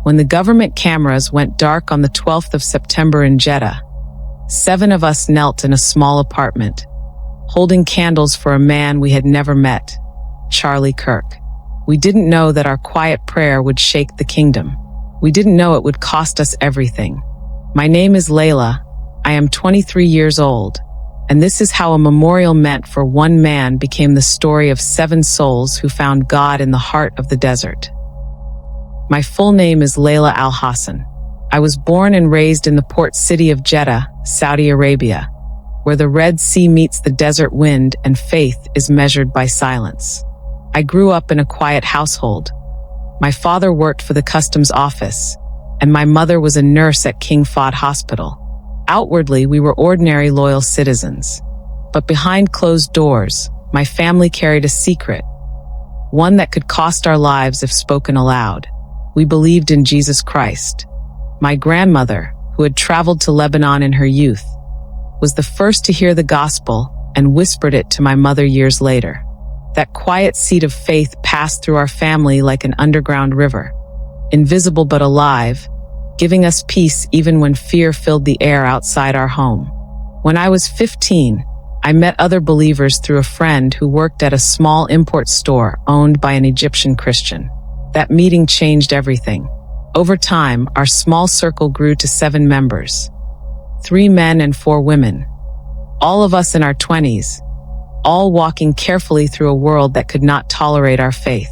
When the government cameras went dark on the 12th of September in Jeddah, 7 of us knelt in a small apartment, holding candles for a man we had never met, Charlie Kirk. We didn't know that our quiet prayer would shake the kingdom. We didn't know it would cost us everything. My name is Layla. I am 23 years old, and this is how a memorial meant for one man became the story of 7 souls who found God in the heart of the desert. My full name is Layla Al-Hassan. I was born and raised in the port city of Jeddah, Saudi Arabia, where the Red Sea meets the desert wind and faith is measured by silence. I grew up in a quiet household. My father worked for the customs office, and my mother was a nurse at King Fahd Hospital. Outwardly, we were ordinary, loyal citizens. But behind closed doors, my family carried a secret, one that could cost our lives if spoken aloud. We believed in Jesus Christ. My grandmother, who had traveled to Lebanon in her youth, was the first to hear the gospel and whispered it to my mother years later. That quiet seed of faith passed through our family like an underground river, invisible but alive, giving us peace even when fear filled the air outside our home. When I was 15, I met other believers through a friend who worked at a small import store owned by an Egyptian Christian. That meeting changed everything. Over time, our small circle grew to 7 members, 3 men and 4 women, all of us in our 20s, all walking carefully through a world that could not tolerate our faith.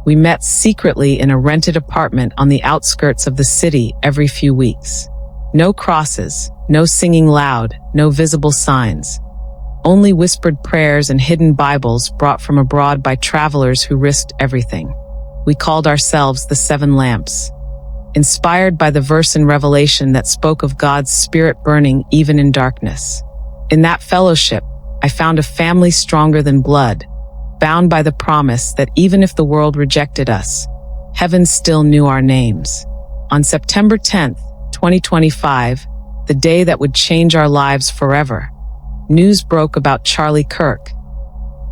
We met secretly in a rented apartment on the outskirts of the city every few weeks. No crosses, no singing loud, no visible signs. Only whispered prayers and hidden Bibles brought from abroad by travelers who risked everything. We called ourselves the 7 Lamps, inspired by the verse in Revelation that spoke of God's Spirit burning even in darkness. In that fellowship, I found a family stronger than blood, bound by the promise that even if the world rejected us, heaven still knew our names. On September 10th, 2025, the day that would change our lives forever, news broke about Charlie Kirk,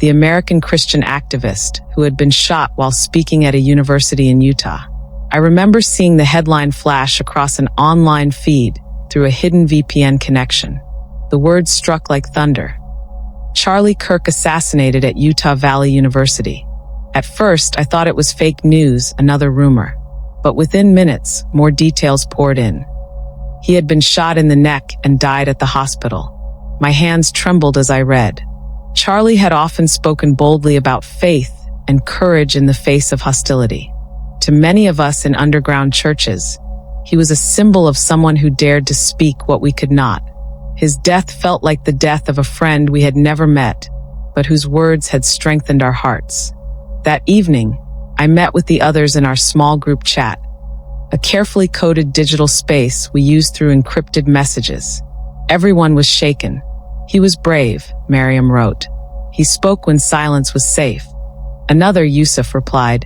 the American Christian activist who had been shot while speaking at a university in Utah. I remember seeing the headline flash across an online feed through a hidden VPN connection. The words struck like thunder. Charlie Kirk assassinated at Utah Valley University. At first, I thought it was fake news, another rumor. But within minutes, more details poured in. He had been shot in the neck and died at the hospital. My hands trembled as I read. Charlie had often spoken boldly about faith and courage in the face of hostility. To many of us in underground churches, he was a symbol of someone who dared to speak what we could not. His death felt like the death of a friend we had never met, but whose words had strengthened our hearts. That evening, I met with the others in our small group chat, a carefully coded digital space we used through encrypted messages. Everyone was shaken. He was brave, Miriam wrote. He spoke when silence was safe. Another, Yusuf, replied.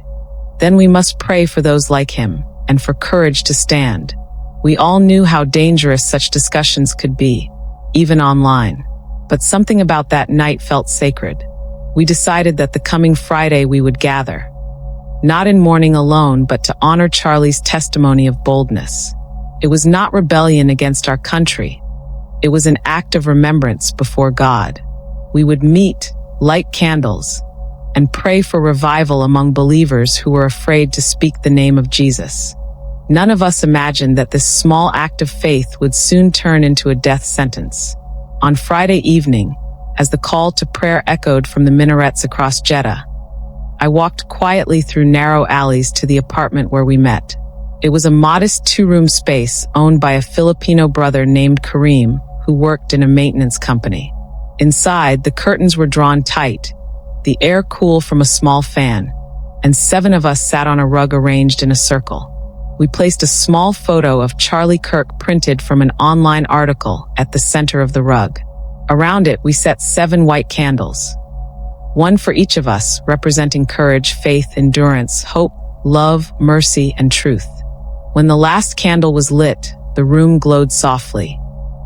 Then we must pray for those like him, and for courage to stand. We all knew how dangerous such discussions could be, even online. But something about that night felt sacred. We decided that the coming Friday we would gather, not in mourning alone, but to honor Charlie's testimony of boldness. It was not rebellion against our country. It was an act of remembrance before God. We would meet, light candles, and pray for revival among believers who were afraid to speak the name of Jesus. None of us imagined that this small act of faith would soon turn into a death sentence. On Friday evening, as the call to prayer echoed from the minarets across Jeddah, I walked quietly through narrow alleys to the apartment where we met. It was a modest 2-room space owned by a Filipino brother named Kareem, who worked in a maintenance company. Inside, the curtains were drawn tight, the air cool from a small fan, and 7 of us sat on a rug arranged in a circle. We placed a small photo of Charlie Kirk printed from an online article at the center of the rug. Around it, we set 7 white candles, one for each of us, representing courage, faith, endurance, hope, love, mercy, and truth. When the last candle was lit, the room glowed softly,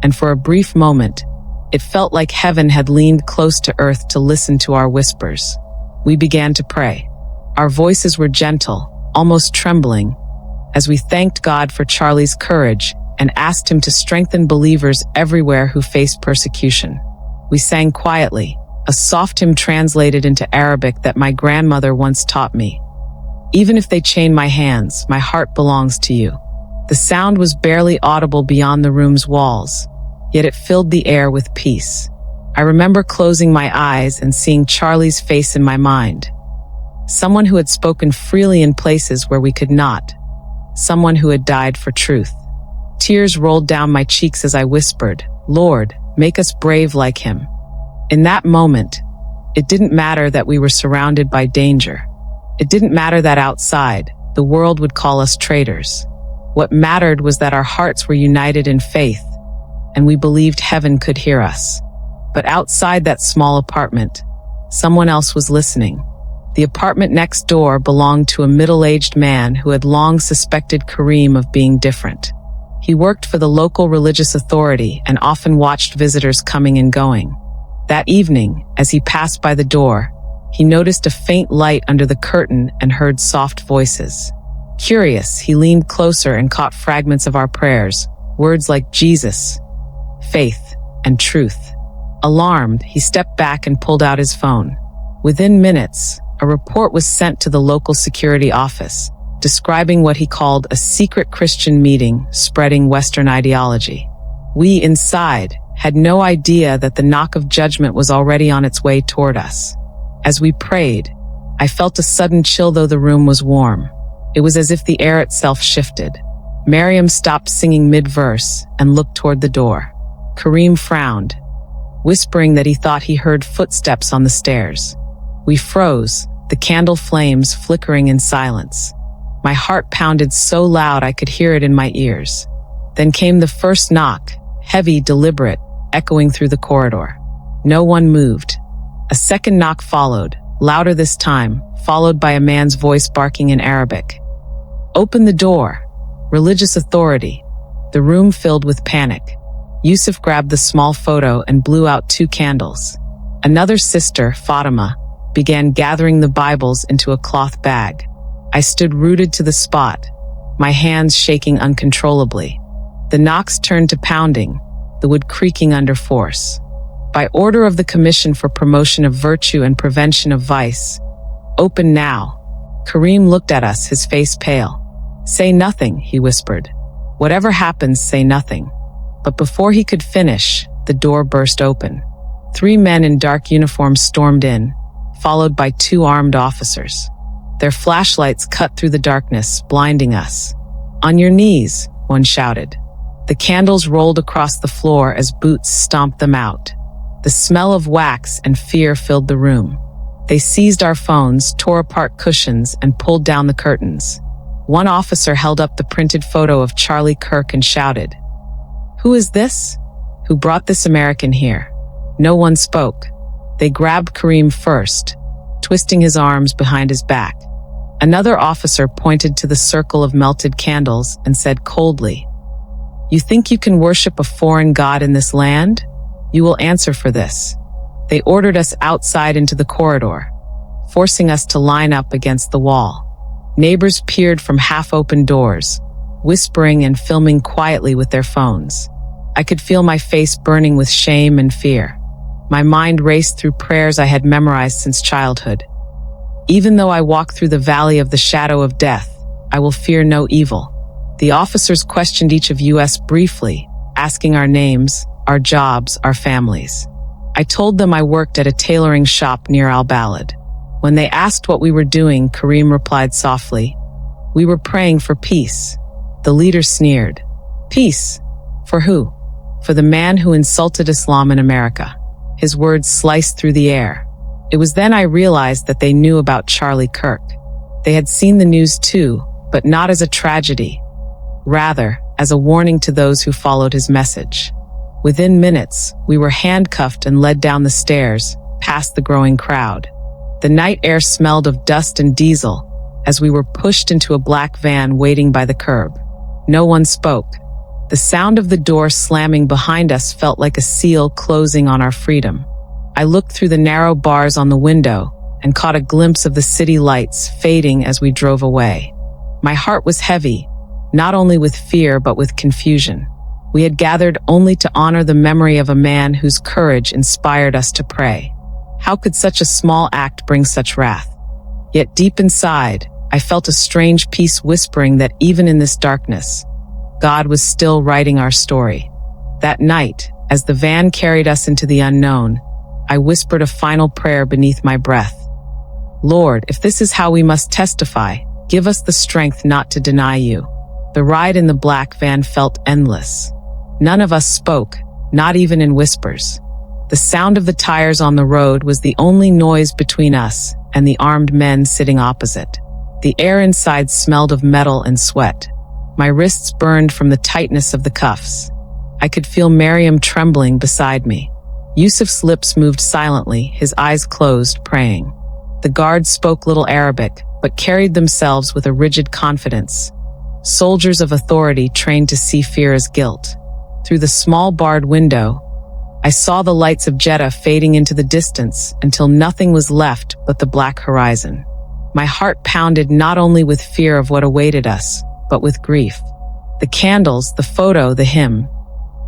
and for a brief moment, it felt like heaven had leaned close to earth to listen to our whispers. We began to pray. Our voices were gentle, almost trembling, as we thanked God for Charlie's courage and asked him to strengthen believers everywhere who faced persecution. We sang quietly, a soft hymn translated into Arabic that my grandmother once taught me. Even if they chain my hands, my heart belongs to you. The sound was barely audible beyond the room's walls, yet it filled the air with peace. I remember closing my eyes and seeing Charlie's face in my mind. Someone who had spoken freely in places where we could not. Someone who had died for truth. Tears rolled down my cheeks as I whispered, "Lord, make us brave like him." In that moment, it didn't matter that we were surrounded by danger. It didn't matter that outside, the world would call us traitors. What mattered was that our hearts were united in faith, and we believed heaven could hear us. But outside that small apartment, someone else was listening. The apartment next door belonged to a middle-aged man who had long suspected Kareem of being different. He worked for the local religious authority and often watched visitors coming and going. That evening, as he passed by the door, he noticed a faint light under the curtain and heard soft voices. Curious, he leaned closer and caught fragments of our prayers, words like Jesus, faith, and truth. Alarmed, he stepped back and pulled out his phone. Within minutes, a report was sent to the local security office, describing what he called a secret Christian meeting spreading Western ideology. We inside had no idea that the knock of judgment was already on its way toward us. As we prayed, I felt a sudden chill though the room was warm. It was as if the air itself shifted. Miriam stopped singing mid-verse and looked toward the door. Kareem frowned, whispering that he thought he heard footsteps on the stairs. We froze, the candle flames flickering in silence. My heart pounded so loud I could hear it in my ears. Then came the first knock, heavy, deliberate, echoing through the corridor. No one moved. A second knock followed, louder this time, followed by a man's voice barking in Arabic. "Open the door." Religious authority. The room filled with panic. Yusuf grabbed the small photo and blew out 2 candles. Another sister, Fatima, began gathering the Bibles into a cloth bag. I stood rooted to the spot, my hands shaking uncontrollably. The knocks turned to pounding, the wood creaking under force. By order of the Commission for Promotion of Virtue and Prevention of Vice, "Open now." Kareem looked at us, his face pale. "Say nothing," he whispered. "Whatever happens, say nothing." But before he could finish, the door burst open. 3 men in dark uniforms stormed in, followed by 2 armed officers. Their flashlights cut through the darkness, blinding us. "On your knees," one shouted. The candles rolled across the floor as boots stomped them out. The smell of wax and fear filled the room. They seized our phones, tore apart cushions, and pulled down the curtains. One officer held up the printed photo of Charlie Kirk and shouted, "Who is this? Who brought this American here?" No one spoke. They grabbed Kareem first, twisting his arms behind his back. Another officer pointed to the circle of melted candles and said coldly, "You think you can worship a foreign god in this land? You will answer for this." They ordered us outside into the corridor, forcing us to line up against the wall. Neighbors peered from half-open doors, whispering and filming quietly with their phones. I could feel my face burning with shame and fear. My mind raced through prayers I had memorized since childhood. "Even though I walk through the valley of the shadow of death, I will fear no evil." The officers questioned each of us briefly, asking our names, our jobs, our families. I told them I worked at a tailoring shop near Al-Balad. When they asked what we were doing, Kareem replied softly, "We were praying for peace." The leader sneered. "Peace? For who?" "For the man who insulted Islam in America." His words sliced through the air. It was then I realized that they knew about Charlie Kirk. They had seen the news too, but not as a tragedy. Rather, as a warning to those who followed his message. Within minutes, we were handcuffed and led down the stairs, past the growing crowd. The night air smelled of dust and diesel, as we were pushed into a black van waiting by the curb. No one spoke. The sound of the door slamming behind us felt like a seal closing on our freedom. I looked through the narrow bars on the window and caught a glimpse of the city lights fading as we drove away. My heart was heavy, not only with fear but with confusion. We had gathered only to honor the memory of a man whose courage inspired us to pray. How could such a small act bring such wrath? Yet deep inside, I felt a strange peace whispering that even in this darkness, God was still writing our story. That night, as the van carried us into the unknown, I whispered a final prayer beneath my breath. Lord, if this is how we must testify, give us the strength not to deny you. The ride in the black van felt endless. None of us spoke, not even in whispers. The sound of the tires on the road was the only noise between us and the armed men sitting opposite. The air inside smelled of metal and sweat. My wrists burned from the tightness of the cuffs. I could feel Miriam trembling beside me. Yusuf's lips moved silently, his eyes closed, praying. The guards spoke little Arabic, but carried themselves with a rigid confidence. Soldiers of authority trained to see fear as guilt. Through the small barred window, I saw the lights of Jeddah fading into the distance until nothing was left but the black horizon. My heart pounded not only with fear of what awaited us, but with grief. The candles, the photo, the hymn,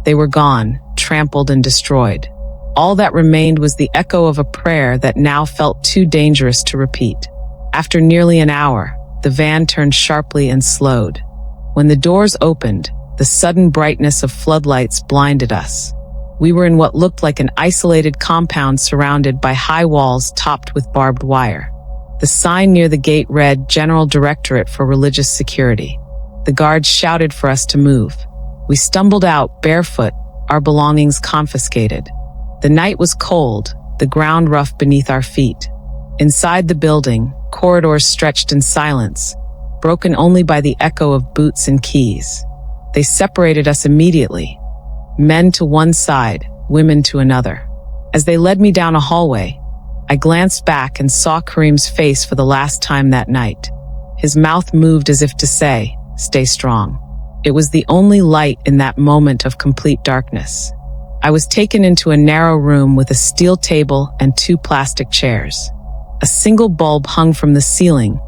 they were gone, trampled and destroyed. All that remained was the echo of a prayer that now felt too dangerous to repeat. After nearly an hour, the van turned sharply and slowed. When the doors opened, the sudden brightness of floodlights blinded us. We were in what looked like an isolated compound surrounded by high walls topped with barbed wire. The sign near the gate read General Directorate for Religious Security. The guards shouted for us to move. We stumbled out, barefoot, our belongings confiscated. The night was cold, the ground rough beneath our feet. Inside the building, corridors stretched in silence, broken only by the echo of boots and keys. They separated us immediately. Men to one side, women to another. As they led me down a hallway, I glanced back and saw Kareem's face for the last time that night. His mouth moved as if to say, "Stay strong." It was the only light in that moment of complete darkness. I was taken into a narrow room with a steel table and 2 plastic chairs. A single bulb hung from the ceiling,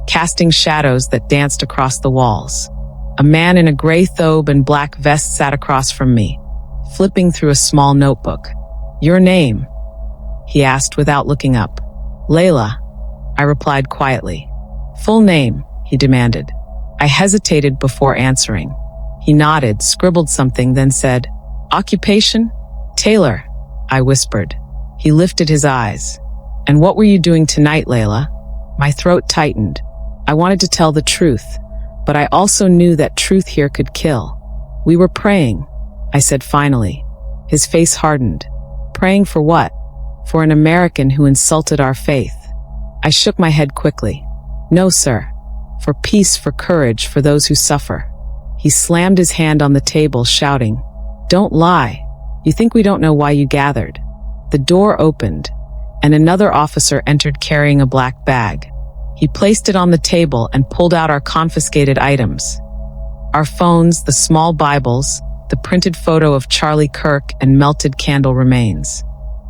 casting shadows that danced across the walls. A man in a gray thobe and black vest sat across from me, flipping through a small notebook. "Your name?" he asked without looking up. "Layla," I replied quietly. "Full name?" he demanded. I hesitated before answering. He nodded, scribbled something, then said, "Occupation? Tailor," I whispered. He lifted his eyes. "And what were you doing tonight, Layla?" My throat tightened. I wanted to tell the truth, but I also knew that truth here could kill. "We were praying," I said finally. His face hardened. "Praying for what?" "For an American who insulted our faith." I shook my head quickly. "No, sir. For peace, for courage, for those who suffer." He slammed his hand on the table, shouting, "Don't lie. You think we don't know why you gathered?" The door opened, and another officer entered carrying a black bag. He placed it on the table and pulled out our confiscated items. Our phones, the small Bibles, the printed photo of Charlie Kirk, and melted candle remains.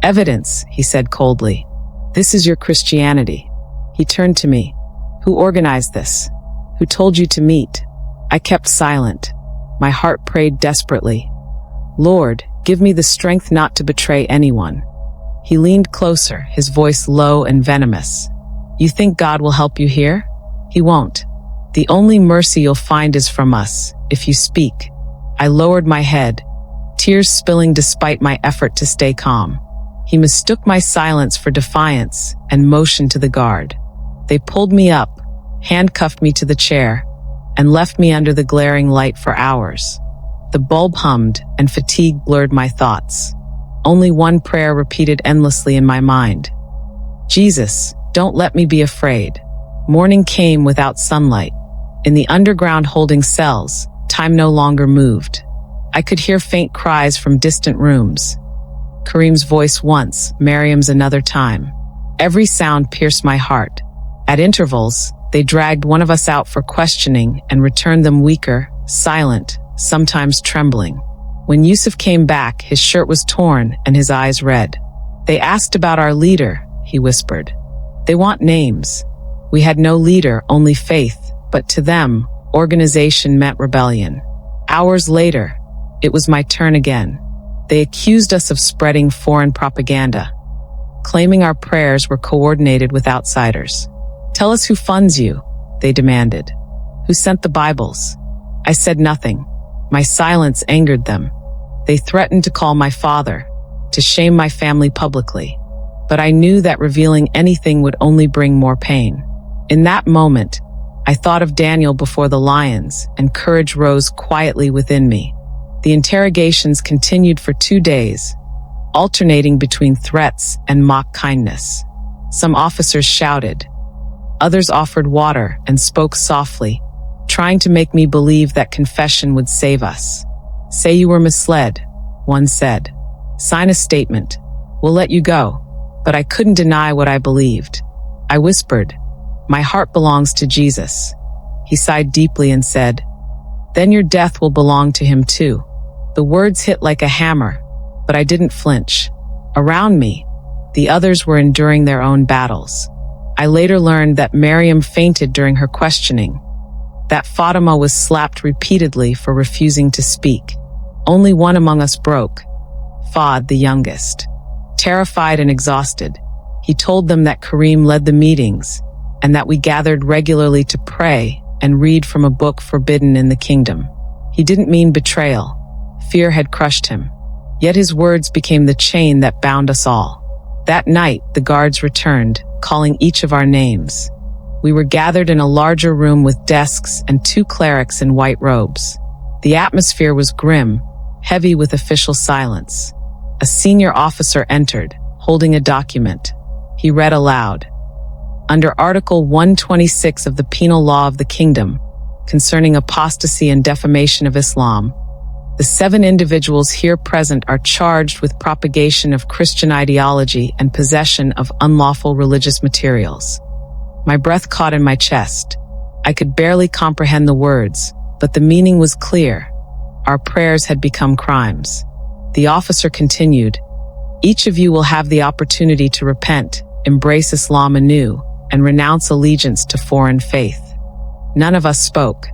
"Evidence," he said coldly. "This is your Christianity." He turned to me. "Who organized this? Who told you to meet?" I kept silent. My heart prayed desperately. "Lord, give me the strength not to betray anyone." He leaned closer, his voice low and venomous. "You think God will help you here? He won't. The only mercy you'll find is from us, if you speak." I lowered my head, tears spilling despite my effort to stay calm. He mistook my silence for defiance and motioned to the guard. They pulled me up, handcuffed me to the chair, and left me under the glaring light for hours. The bulb hummed, and fatigue blurred my thoughts. Only one prayer repeated endlessly in my mind. "Jesus, don't let me be afraid." Morning came without sunlight. In the underground holding cells, time no longer moved. I could hear faint cries from distant rooms. Kareem's voice once, Miriam's another time. Every sound pierced my heart. At intervals, they dragged one of us out for questioning and returned them weaker, silent, sometimes trembling. When Yusuf came back, his shirt was torn and his eyes red. "They asked about our leader," he whispered. "They want names." We had no leader, only faith, but to them, Organization meant rebellion. Hours later, it was my turn again. They accused us of spreading foreign propaganda, claiming our prayers were coordinated with outsiders. "Tell us who funds you," they demanded. "Who sent the Bibles?" I said nothing. My silence angered them. They threatened to call my father, to shame my family publicly. But I knew that revealing anything would only bring more pain. In that moment, I thought of Daniel before the lions, and courage rose quietly within me. The interrogations continued for 2 days, alternating between threats and mock kindness. Some officers shouted. Others offered water and spoke softly, trying to make me believe that confession would save us. "Say you were misled," one said. "Sign a statement. We'll let you go." But I couldn't deny what I believed. I whispered, "My heart belongs to Jesus." He sighed deeply and said, "Then your death will belong to him too." The words hit like a hammer, but I didn't flinch. Around me, the others were enduring their own battles. I later learned that Miriam fainted during her questioning, that Fatima was slapped repeatedly for refusing to speak. Only one among us broke, Fahd, the youngest. Terrified and exhausted, he told them that Kareem led the meetings and that we gathered regularly to pray and read from a book forbidden in the kingdom. He didn't mean betrayal. Fear had crushed him. Yet his words became the chain that bound us all. That night, the guards returned, calling each of our names. We were gathered in a larger room with desks and 2 clerics in white robes. The atmosphere was grim, heavy with official silence. A senior officer entered, holding a document. He read aloud. Under Article 126 of the Penal Law of the Kingdom, concerning apostasy and defamation of Islam, the 7 individuals here present are charged with propagation of Christian ideology and possession of unlawful religious materials. My breath caught in my chest. I could barely comprehend the words, but the meaning was clear. Our prayers had become crimes. The officer continued, "Each of you will have the opportunity to repent, embrace Islam anew, and renounce allegiance to foreign faith." None of us spoke.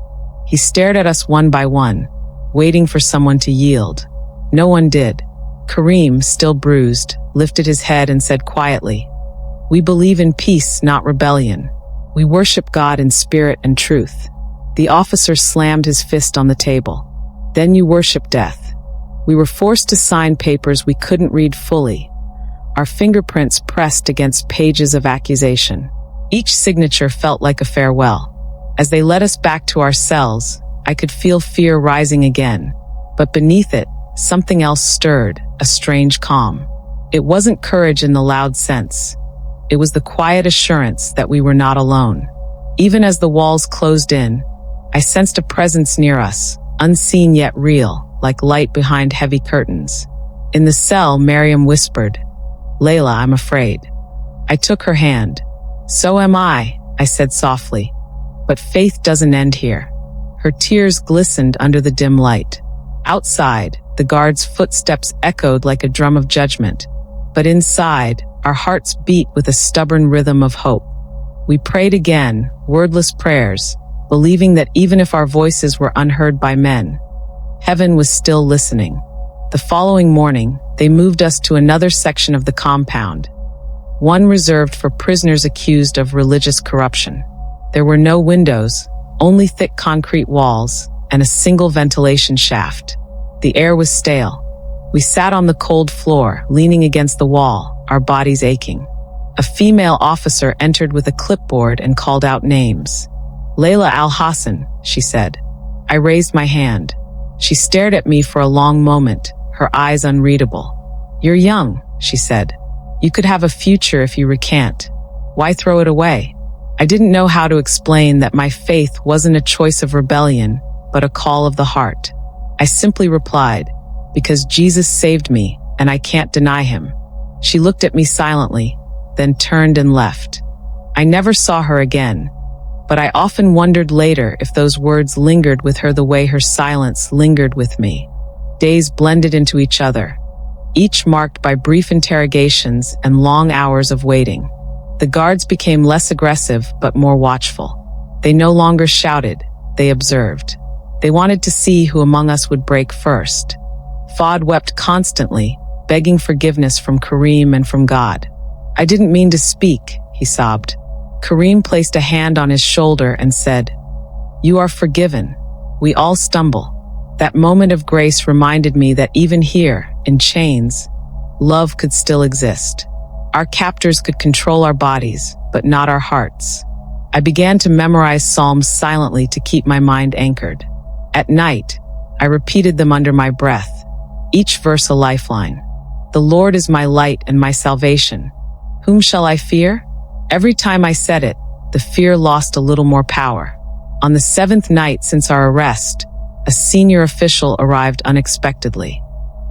He stared at us one by one, waiting for someone to yield. No one did. Kareem, still bruised, lifted his head and said quietly, "We believe in peace, not rebellion. We worship God in spirit and truth." The officer slammed his fist on the table. "Then you worship death." We were forced to sign papers we couldn't read fully. Our fingerprints pressed against pages of accusation. Each signature felt like a farewell. As they led us back to our cells, I could feel fear rising again. But beneath it, something else stirred, a strange calm. It wasn't courage in the loud sense. It was the quiet assurance that we were not alone. Even as the walls closed in, I sensed a presence near us, unseen yet real, like light behind heavy curtains. In the cell, Miriam whispered, "Layla, I'm afraid." I took her hand. "So am I said softly. "But faith doesn't end here." Her tears glistened under the dim light. Outside, the guards' footsteps echoed like a drum of judgment. But inside, our hearts beat with a stubborn rhythm of hope. We prayed again, wordless prayers, believing that even if our voices were unheard by men, heaven was still listening. The following morning, they moved us to another section of the compound, one reserved for prisoners accused of religious corruption. There were no windows, only thick concrete walls, and a single ventilation shaft. The air was stale. We sat on the cold floor, leaning against the wall, our bodies aching. A female officer entered with a clipboard and called out names. "Layla Al-Hassan," she said. I raised my hand. She stared at me for a long moment, her eyes unreadable. "You're young," she said. "You could have a future if you recant. Why throw it away?" I didn't know how to explain that my faith wasn't a choice of rebellion, but a call of the heart. I simply replied, "Because Jesus saved me, and I can't deny him." She looked at me silently, then turned and left. I never saw her again, but I often wondered later if those words lingered with her the way her silence lingered with me. Days blended into each other, each marked by brief interrogations and long hours of waiting. The guards became less aggressive but more watchful. They no longer shouted, they observed. They wanted to see who among us would break first. Fuad wept constantly, begging forgiveness from Kareem and from God. "I didn't mean to speak," he sobbed. Kareem placed a hand on his shoulder and said, "You are forgiven. We all stumble." That moment of grace reminded me that even here, in chains, love could still exist. Our captors could control our bodies, but not our hearts. I began to memorize Psalms silently to keep my mind anchored. At night, I repeated them under my breath, each verse a lifeline. "The Lord is my light and my salvation. Whom shall I fear?" Every time I said it, the fear lost a little more power. On the 7th night since our arrest, a senior official arrived unexpectedly.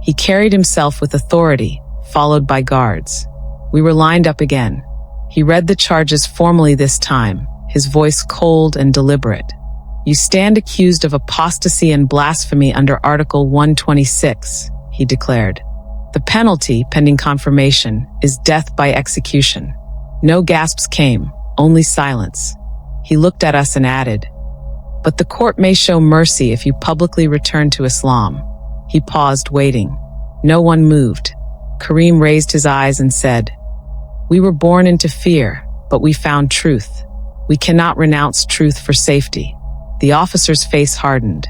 He carried himself with authority, followed by guards. We were lined up again. He read the charges formally this time, his voice cold and deliberate. "You stand accused of apostasy and blasphemy under Article 126, he declared. "The penalty, pending confirmation, is death by execution." No gasps came, only silence. He looked at us and added, "But the court may show mercy if you publicly return to Islam." He paused, waiting. No one moved. Kareem raised his eyes and said, "We were born into fear, but we found truth. We cannot renounce truth for safety." The officer's face hardened.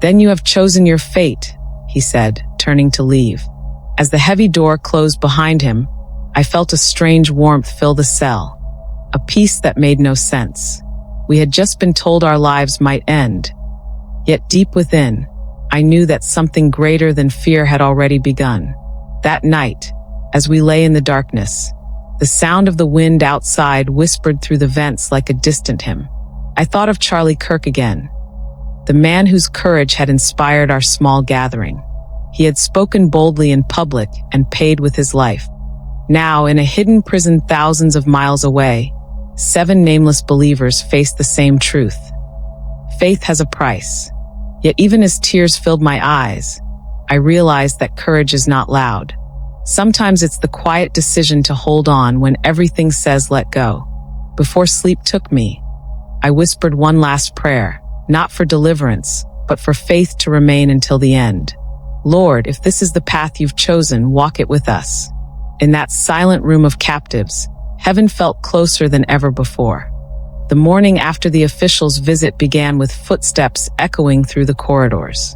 "Then you have chosen your fate," he said, turning to leave. As the heavy door closed behind him, I felt a strange warmth fill the cell, a peace that made no sense. We had just been told our lives might end. Yet deep within, I knew that something greater than fear had already begun. That night, as we lay in the darkness, the sound of the wind outside whispered through the vents like a distant hymn. I thought of Charlie Kirk again, the man whose courage had inspired our small gathering. He had spoken boldly in public and paid with his life. Now, in a hidden prison thousands of miles away, 7 nameless believers faced the same truth. Faith has a price. Yet even as tears filled my eyes, I realized that courage is not loud. Sometimes it's the quiet decision to hold on when everything says let go. Before sleep took me, I whispered one last prayer, not for deliverance, but for faith to remain until the end. "Lord, if this is the path you've chosen, walk it with us." In that silent room of captives, heaven felt closer than ever before. The morning after the official's visit began with footsteps echoing through the corridors.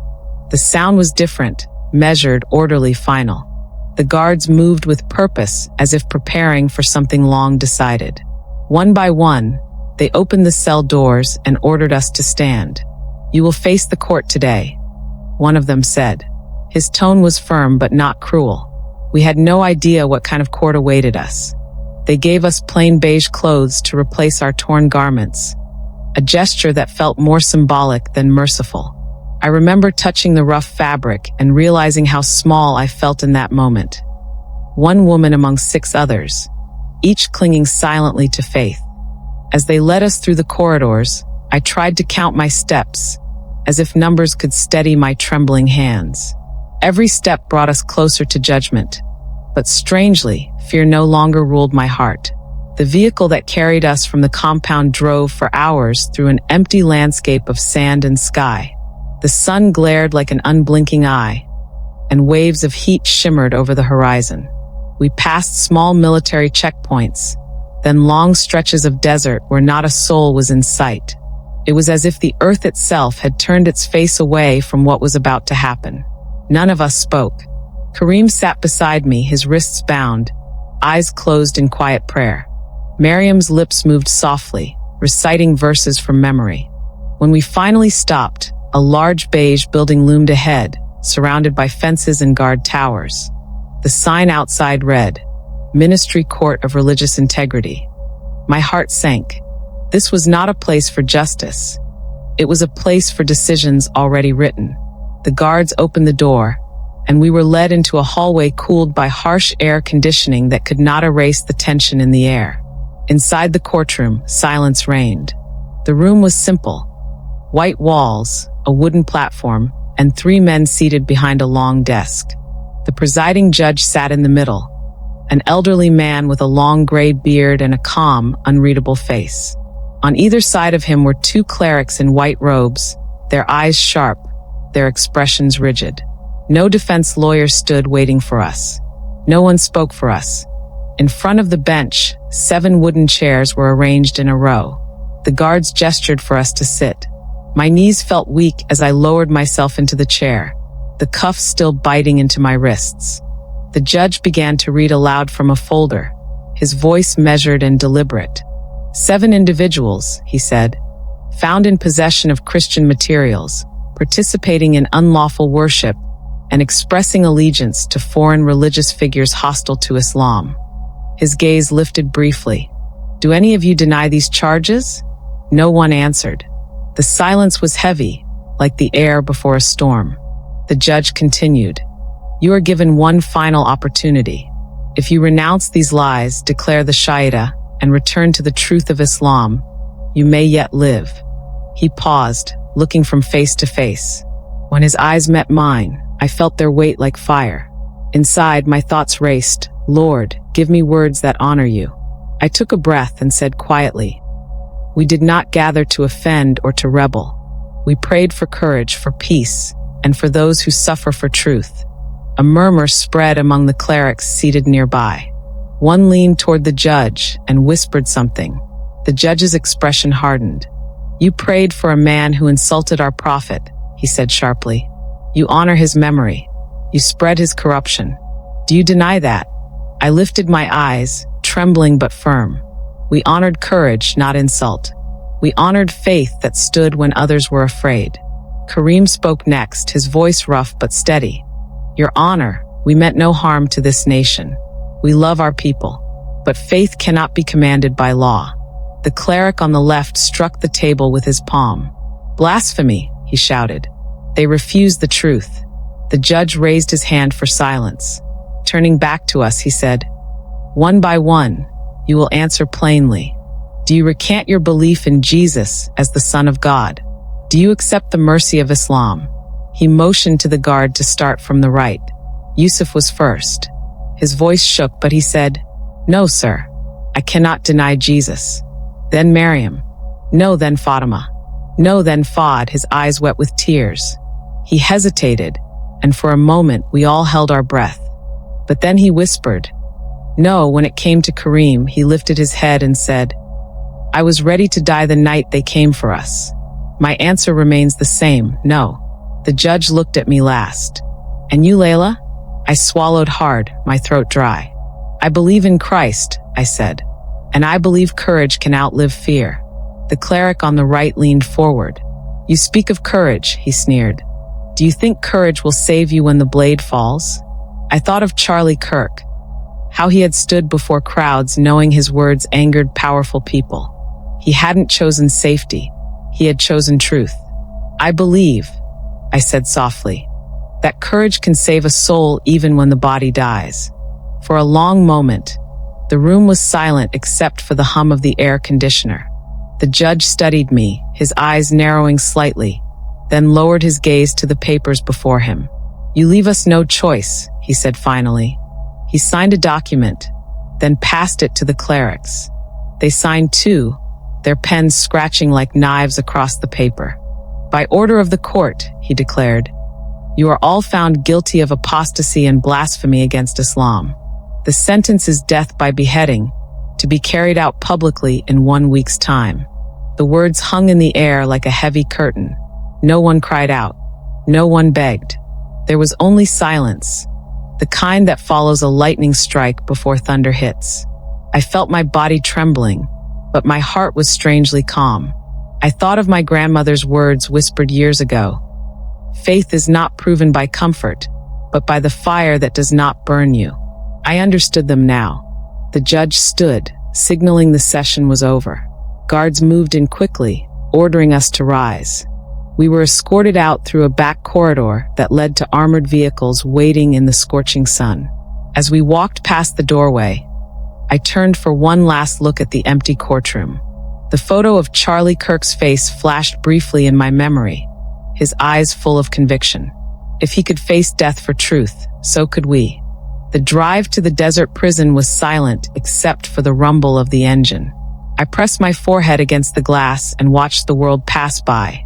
The sound was different, measured, orderly, final. The guards moved with purpose, as if preparing for something long decided. One by one, they opened the cell doors and ordered us to stand. "You will face the court today," one of them said. His tone was firm but not cruel. We had no idea what kind of court awaited us. They gave us plain beige clothes to replace our torn garments, a gesture that felt more symbolic than merciful. I remember touching the rough fabric and realizing how small I felt in that moment. One woman among 6 others, each clinging silently to faith. As they led us through the corridors, I tried to count my steps, as if numbers could steady my trembling hands. Every step brought us closer to judgment, but strangely, fear no longer ruled my heart. The vehicle that carried us from the compound drove for hours through an empty landscape of sand and sky. The sun glared like an unblinking eye, and waves of heat shimmered over the horizon. We passed small military checkpoints, then long stretches of desert where not a soul was in sight. It was as if the earth itself had turned its face away from what was about to happen. None of us spoke. Kareem sat beside me, his wrists bound, eyes closed in quiet prayer. Miriam's lips moved softly, reciting verses from memory. When we finally stopped, a large beige building loomed ahead, surrounded by fences and guard towers. The sign outside read, "Ministry Court of Religious Integrity." My heart sank. This was not a place for justice. It was a place for decisions already written. The guards opened the door, and we were led into a hallway cooled by harsh air conditioning that could not erase the tension in the air. Inside the courtroom, silence reigned. The room was simple. White walls, a wooden platform, and 3 men seated behind a long desk. The presiding judge sat in the middle, an elderly man with a long gray beard and a calm, unreadable face. On either side of him were two clerics in white robes, their eyes sharp, their expressions rigid. No defense lawyer stood waiting for us. No one spoke for us. In front of the bench, 7 wooden chairs were arranged in a row. The guards gestured for us to sit. My knees felt weak as I lowered myself into the chair, the cuffs still biting into my wrists. The judge began to read aloud from a folder, his voice measured and deliberate. 7 individuals, he said, found in possession of Christian materials, participating in unlawful worship, and expressing allegiance to foreign religious figures hostile to Islam. His gaze lifted briefly. Do any of you deny these charges? No one answered. The silence was heavy, like the air before a storm. The judge continued. You are given one final opportunity. If you renounce these lies, declare the Shahada, and return to the truth of Islam, you may yet live. He paused, looking from face to face. When his eyes met mine, I felt their weight like fire. Inside, my thoughts raced. Lord, give me words that honor you. I took a breath and said quietly, we did not gather to offend or to rebel. We prayed for courage, for peace, and for those who suffer for truth. A murmur spread among the clerics seated nearby. One leaned toward the judge and whispered something. The judge's expression hardened. You prayed for a man who insulted our prophet, he said sharply. You honor his memory. You spread his corruption. Do you deny that? I lifted my eyes, trembling but firm. We honored courage, not insult. We honored faith that stood when others were afraid. Kareem spoke next, his voice rough but steady. Your Honor, we meant no harm to this nation. We love our people, but faith cannot be commanded by law. The cleric on the left struck the table with his palm. Blasphemy, he shouted. They refuse the truth. The judge raised his hand for silence. Turning back to us, he said, one by one, you will answer plainly. Do you recant your belief in Jesus as the Son of God? Do you accept the mercy of Islam? He motioned to the guard to start from the right. Yusuf was first. His voice shook, but he said, no, sir. I cannot deny Jesus. Then Maryam. No, then Fatima. No, then Fad, his eyes wet with tears. He hesitated, and for a moment we all held our breath. But then he whispered. No, when it came to Kareem, he lifted his head and said, I was ready to die the night they came for us. My answer remains the same, no. The judge looked at me last. And you, Layla? I swallowed hard, my throat dry. I believe in Christ, I said. And I believe courage can outlive fear. The cleric on the right leaned forward. You speak of courage, he sneered. Do you think courage will save you when the blade falls? I thought of Charlie Kirk. How he had stood before crowds knowing his words angered powerful people. He hadn't chosen safety. He had chosen truth. I believe, I said softly, that courage can save a soul even when the body dies. For a long moment, the room was silent except for the hum of the air conditioner. The judge studied me, his eyes narrowing slightly, then lowered his gaze to the papers before him. You leave us no choice, he said finally. He signed a document, then passed it to the clerics. They signed too, their pens scratching like knives across the paper. By order of the court, he declared, you are all found guilty of apostasy and blasphemy against Islam. The sentence is death by beheading, to be carried out publicly in 1 week's time. The words hung in the air like a heavy curtain. No one cried out. No one begged. There was only silence, the kind that follows a lightning strike before thunder hits. I felt my body trembling, but my heart was strangely calm. I thought of my grandmother's words whispered years ago. Faith is not proven by comfort, but by the fire that does not burn you. I understood them now. The judge stood, signaling the session was over. Guards moved in quickly, ordering us to rise. We were escorted out through a back corridor that led to armored vehicles waiting in the scorching sun. As we walked past the doorway, I turned for one last look at the empty courtroom. The photo of Charlie Kirk's face flashed briefly in my memory, his eyes full of conviction. If he could face death for truth, so could we. The drive to the desert prison was silent except for the rumble of the engine. I pressed my forehead against the glass and watched the world pass by.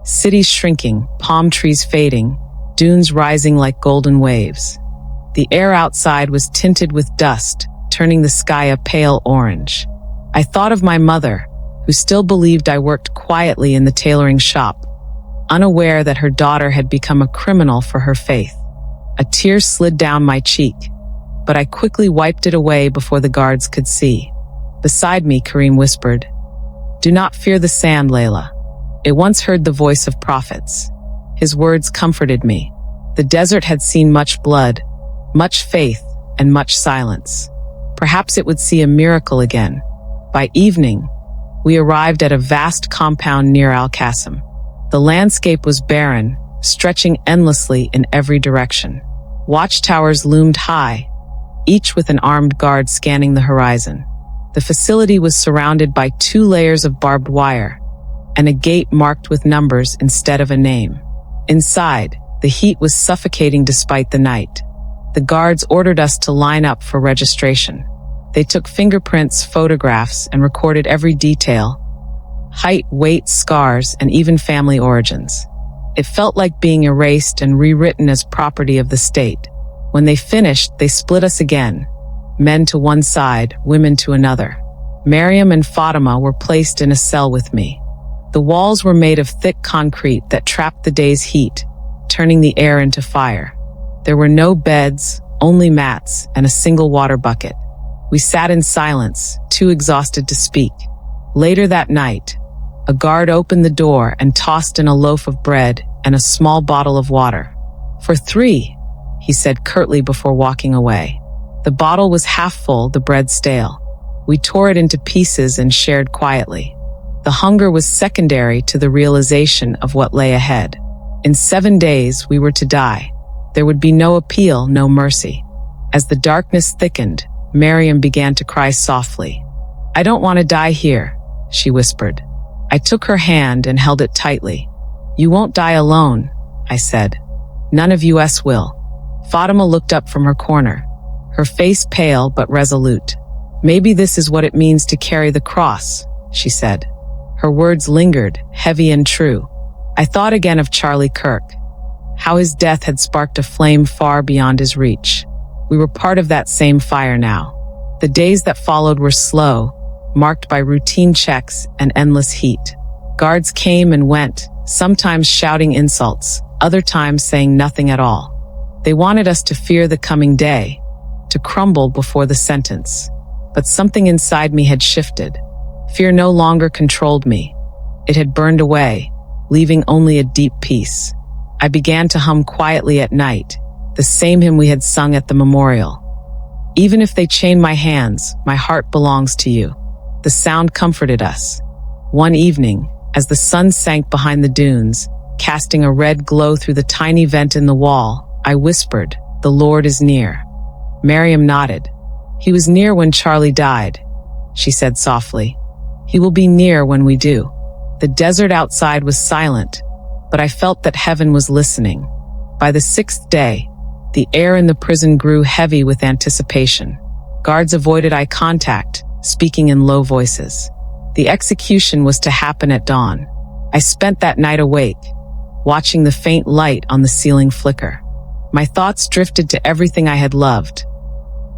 Cities shrinking, palm trees fading, dunes rising like golden waves. The air outside was tinted with dust, turning the sky a pale orange. I thought of my mother, who still believed I worked quietly in the tailoring shop, unaware that her daughter had become a criminal for her faith. A tear slid down my cheek, but I quickly wiped it away before the guards could see. Beside me, Kareem whispered, "Do not fear the sand, Layla." It once heard the voice of prophets. His words comforted me. The desert had seen much blood, much faith, and much silence. Perhaps it would see a miracle again. By evening, we arrived at a vast compound near Al-Qasim. The landscape was barren, stretching endlessly in every direction. Watchtowers loomed high, each with an armed guard scanning the horizon. The facility was surrounded by 2 layers of barbed wire, and a gate marked with numbers instead of a name. Inside, the heat was suffocating despite the night. The guards ordered us to line up for registration. They took fingerprints, photographs, and recorded every detail: height, weight, scars, and even family origins. It felt like being erased and rewritten as property of the state. When they finished, they split us again. Men to one side, women to another. Mariam and Fatima were placed in a cell with me. The walls were made of thick concrete that trapped the day's heat, turning the air into fire. There were no beds, only mats, and a single water bucket. We sat in silence, too exhausted to speak. Later that night, a guard opened the door and tossed in a loaf of bread and a small bottle of water. "For 3, he said curtly before walking away. The bottle was half full, the bread stale. We tore it into pieces and shared quietly. The hunger was secondary to the realization of what lay ahead. In 7 days, we were to die. There would be no appeal, no mercy. As the darkness thickened, Mariam began to cry softly. "I don't want to die here," she whispered. I took her hand and held it tightly. "You won't die alone," I said. "None of us will." Fatima looked up from her corner, her face pale but resolute. "Maybe this is what it means to carry the cross," she said. Her words lingered, heavy and true. I thought again of Charlie Kirk, how his death had sparked a flame far beyond his reach. We were part of that same fire now. The days that followed were slow, marked by routine checks and endless heat. Guards came and went, sometimes shouting insults, other times saying nothing at all. They wanted us to fear the coming day, to crumble before the sentence. But something inside me had shifted. Fear no longer controlled me. It had burned away, leaving only a deep peace. I began to hum quietly at night, the same hymn we had sung at the memorial. "Even if they chain my hands, my heart belongs to you." The sound comforted us. One evening, as the sun sank behind the dunes, casting a red glow through the tiny vent in the wall, I whispered, "The Lord is near." Mariam nodded. "He was near when Charlie died," she said softly. "He will be near when we do." The desert outside was silent, but I felt that heaven was listening. By the 6th day, the air in the prison grew heavy with anticipation. Guards avoided eye contact, speaking in low voices. The execution was to happen at dawn. I spent that night awake, watching the faint light on the ceiling flicker. My thoughts drifted to everything I had loved.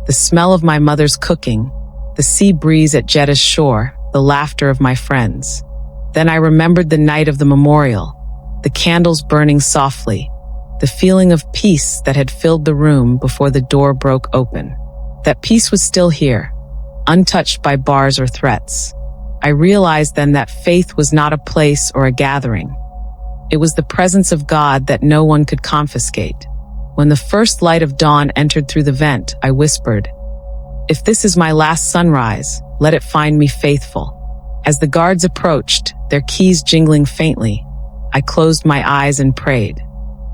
The smell of my mother's cooking, the sea breeze at Jeddah's shore, the laughter of my friends. Then I remembered the night of the memorial, the candles burning softly, the feeling of peace that had filled the room before the door broke open. That peace was still here, untouched by bars or threats. I realized then that faith was not a place or a gathering. It was the presence of God that no one could confiscate. When the first light of dawn entered through the vent, I whispered, "If this is my last sunrise, let it find me faithful." As the guards approached, their keys jingling faintly, I closed my eyes and prayed.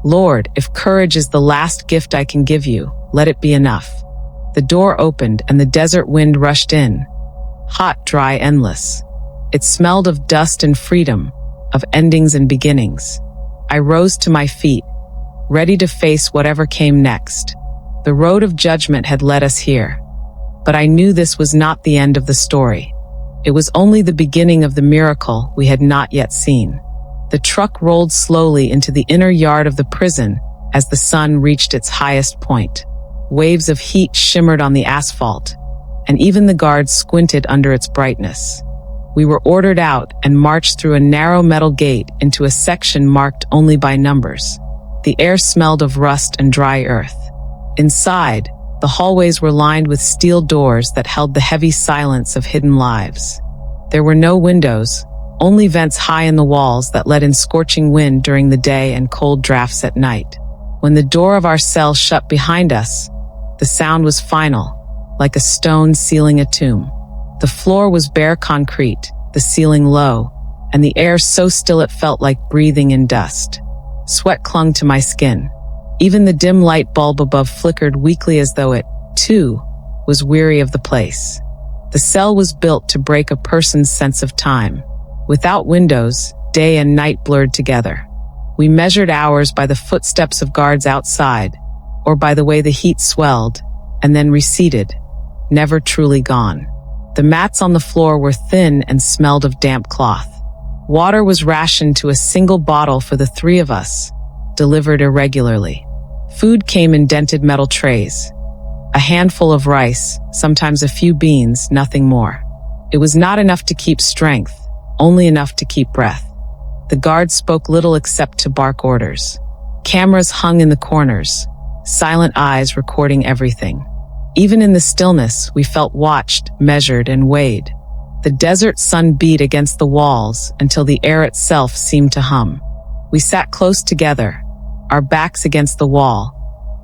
"Lord, if courage is the last gift I can give you, let it be enough." The door opened and the desert wind rushed in, hot, dry, endless. It smelled of dust and freedom, of endings and beginnings. I rose to my feet, ready to face whatever came next. The road of judgment had led us here, but I knew this was not the end of the story. It was only the beginning of the miracle we had not yet seen. The truck rolled slowly into the inner yard of the prison as the sun reached its highest point. Waves of heat shimmered on the asphalt, and even the guards squinted under its brightness. We were ordered out and marched through a narrow metal gate into a section marked only by numbers. The air smelled of rust and dry earth. Inside, the hallways were lined with steel doors that held the heavy silence of hidden lives. There were no windows, only vents high in the walls that let in scorching wind during the day and cold drafts at night. When the door of our cell shut behind us, the sound was final, like a stone sealing a tomb. The floor was bare concrete, the ceiling low, and the air so still it felt like breathing in dust. Sweat clung to my skin. Even the dim light bulb above flickered weakly as though it, too, was weary of the place. The cell was built to break a person's sense of time. Without windows, day and night blurred together. We measured hours by the footsteps of guards outside, or by the way the heat swelled, and then receded, never truly gone. The mats on the floor were thin and smelled of damp cloth. Water was rationed to a single bottle for the three of us, delivered irregularly. Food came in dented metal trays. A handful of rice, sometimes a few beans, nothing more. It was not enough to keep strength, only enough to keep breath. The guards spoke little except to bark orders. Cameras hung in the corners, silent eyes recording everything. Even in the stillness, we felt watched, measured, and weighed. The desert sun beat against the walls until the air itself seemed to hum. We sat close together, our backs against the wall,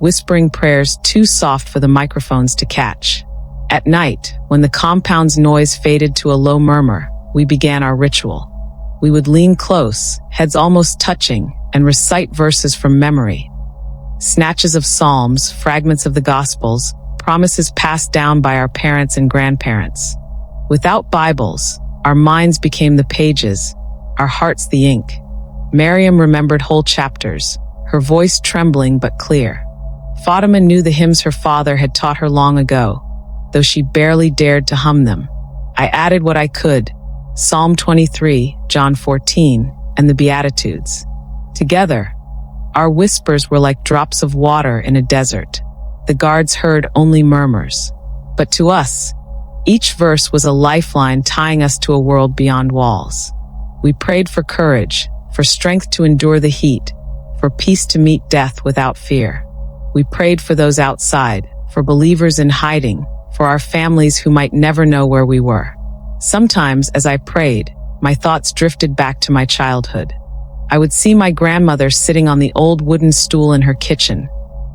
whispering prayers too soft for the microphones to catch. At night, when the compound's noise faded to a low murmur, we began our ritual. We would lean close, heads almost touching, and recite verses from memory. Snatches of psalms, fragments of the Gospels, promises passed down by our parents and grandparents. Without Bibles, our minds became the pages, our hearts the ink. Miriam remembered whole chapters, her voice trembling but clear. Fatima knew the hymns her father had taught her long ago, though she barely dared to hum them. I added what I could, Psalm 23, John 14, and the Beatitudes. Together, our whispers were like drops of water in a desert. The guards heard only murmurs. But to us, each verse was a lifeline tying us to a world beyond walls. We prayed for courage, for strength to endure the heat, for peace to meet death without fear. We prayed for those outside, for believers in hiding, for our families who might never know where we were. Sometimes, as I prayed, my thoughts drifted back to my childhood. I would see my grandmother sitting on the old wooden stool in her kitchen,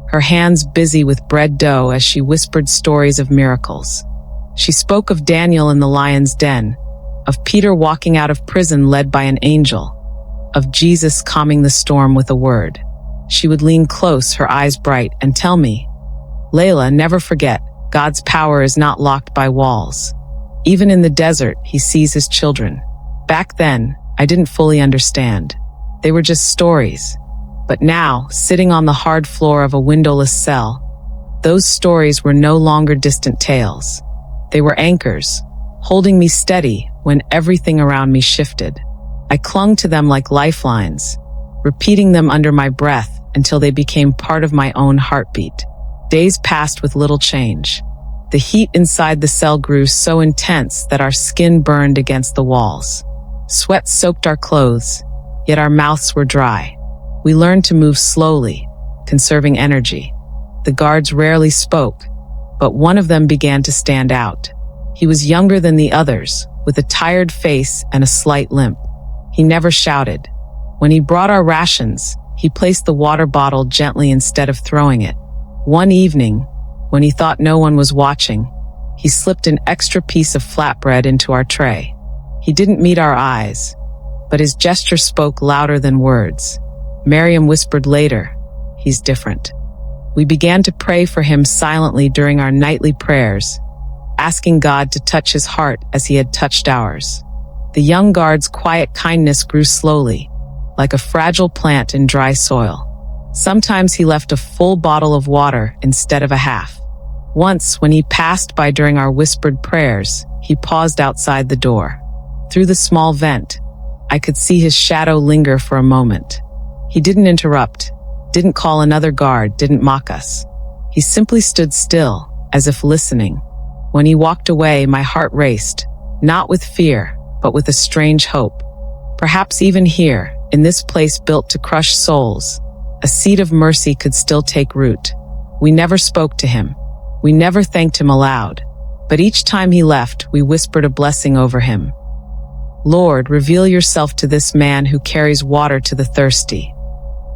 her hands busy with bread dough as she whispered stories of miracles. She spoke of Daniel in the lion's den, of Peter walking out of prison led by an angel, of Jesus calming the storm with a word. She would lean close, her eyes bright, and tell me, "Layla, never forget, God's power is not locked by walls. Even in the desert, he sees his children." Back then, I didn't fully understand. They were just stories. But now, sitting on the hard floor of a windowless cell, those stories were no longer distant tales. They were anchors, holding me steady when everything around me shifted. I clung to them like lifelines, repeating them under my breath until they became part of my own heartbeat. Days passed with little change. The heat inside the cell grew so intense that our skin burned against the walls. Sweat soaked our clothes, yet our mouths were dry. We learned to move slowly, conserving energy. The guards rarely spoke, but one of them began to stand out. He was younger than the others, with a tired face and a slight limp. He never shouted. When he brought our rations, he placed the water bottle gently instead of throwing it. One evening, when he thought no one was watching, he slipped an extra piece of flatbread into our tray. He didn't meet our eyes, but his gesture spoke louder than words. Miriam whispered later, "He's different." We began to pray for him silently during our nightly prayers, asking God to touch his heart as he had touched ours. The young guard's quiet kindness grew slowly, like a fragile plant in dry soil. Sometimes he left a full bottle of water instead of a half. Once, when he passed by during our whispered prayers, He paused outside the door. Through the small vent, I could see his shadow linger for a moment. He didn't interrupt, didn't call another guard, didn't mock us. He simply stood still, as if listening. When he walked away, my heart raced, not with fear, but with a strange hope. Perhaps even here, in this place built to crush souls, a seed of mercy could still take root. We never spoke to him. We never thanked him aloud. But each time he left, we whispered a blessing over him. Lord, reveal yourself to this man who carries water to the thirsty.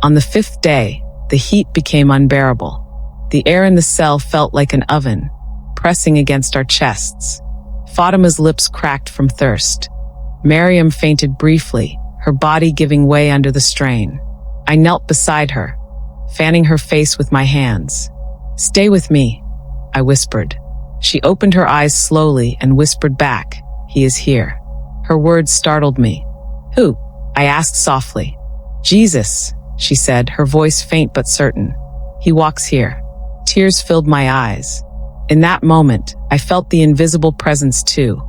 On the 5th day, the heat became unbearable. The air in the cell felt like an oven, pressing against our chests. Fatima's lips cracked from thirst. Miriam fainted briefly, her body giving way under the strain. I knelt beside her, fanning her face with my hands. "Stay with me," I whispered. She opened her eyes slowly and whispered back, "He is here." Her words startled me. "Who?" I asked softly. "Jesus," she said, her voice faint but certain. "He walks here." Tears filled my eyes. In that moment, I felt the invisible presence too.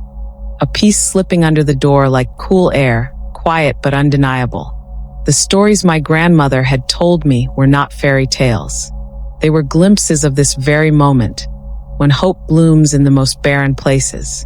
A peace slipping under the door like cool air, quiet but undeniable. The stories my grandmother had told me were not fairy tales. They were glimpses of this very moment, when hope blooms in the most barren places.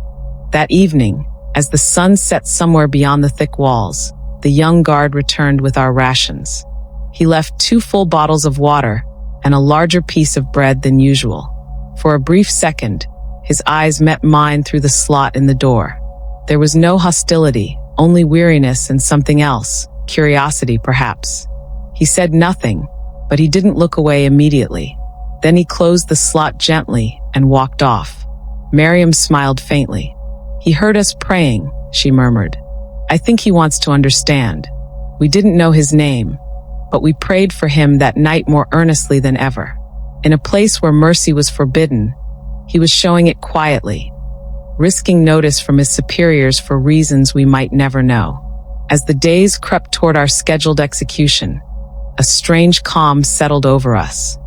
That evening, as the sun set somewhere beyond the thick walls, the young guard returned with our rations. He left 2 full bottles of water and a larger piece of bread than usual. For a brief second, his eyes met mine through the slot in the door. There was no hostility, only weariness and something else, curiosity perhaps. He said nothing, but he didn't look away immediately. Then he closed the slot gently and walked off. Miriam smiled faintly. "He heard us praying," she murmured. "I think he wants to understand. We didn't know his name, but we prayed for him that night more earnestly than ever. In a place where mercy was forbidden, he was showing it quietly, risking notice from his superiors for reasons we might never know." As the days crept toward our scheduled execution, a strange calm settled over us.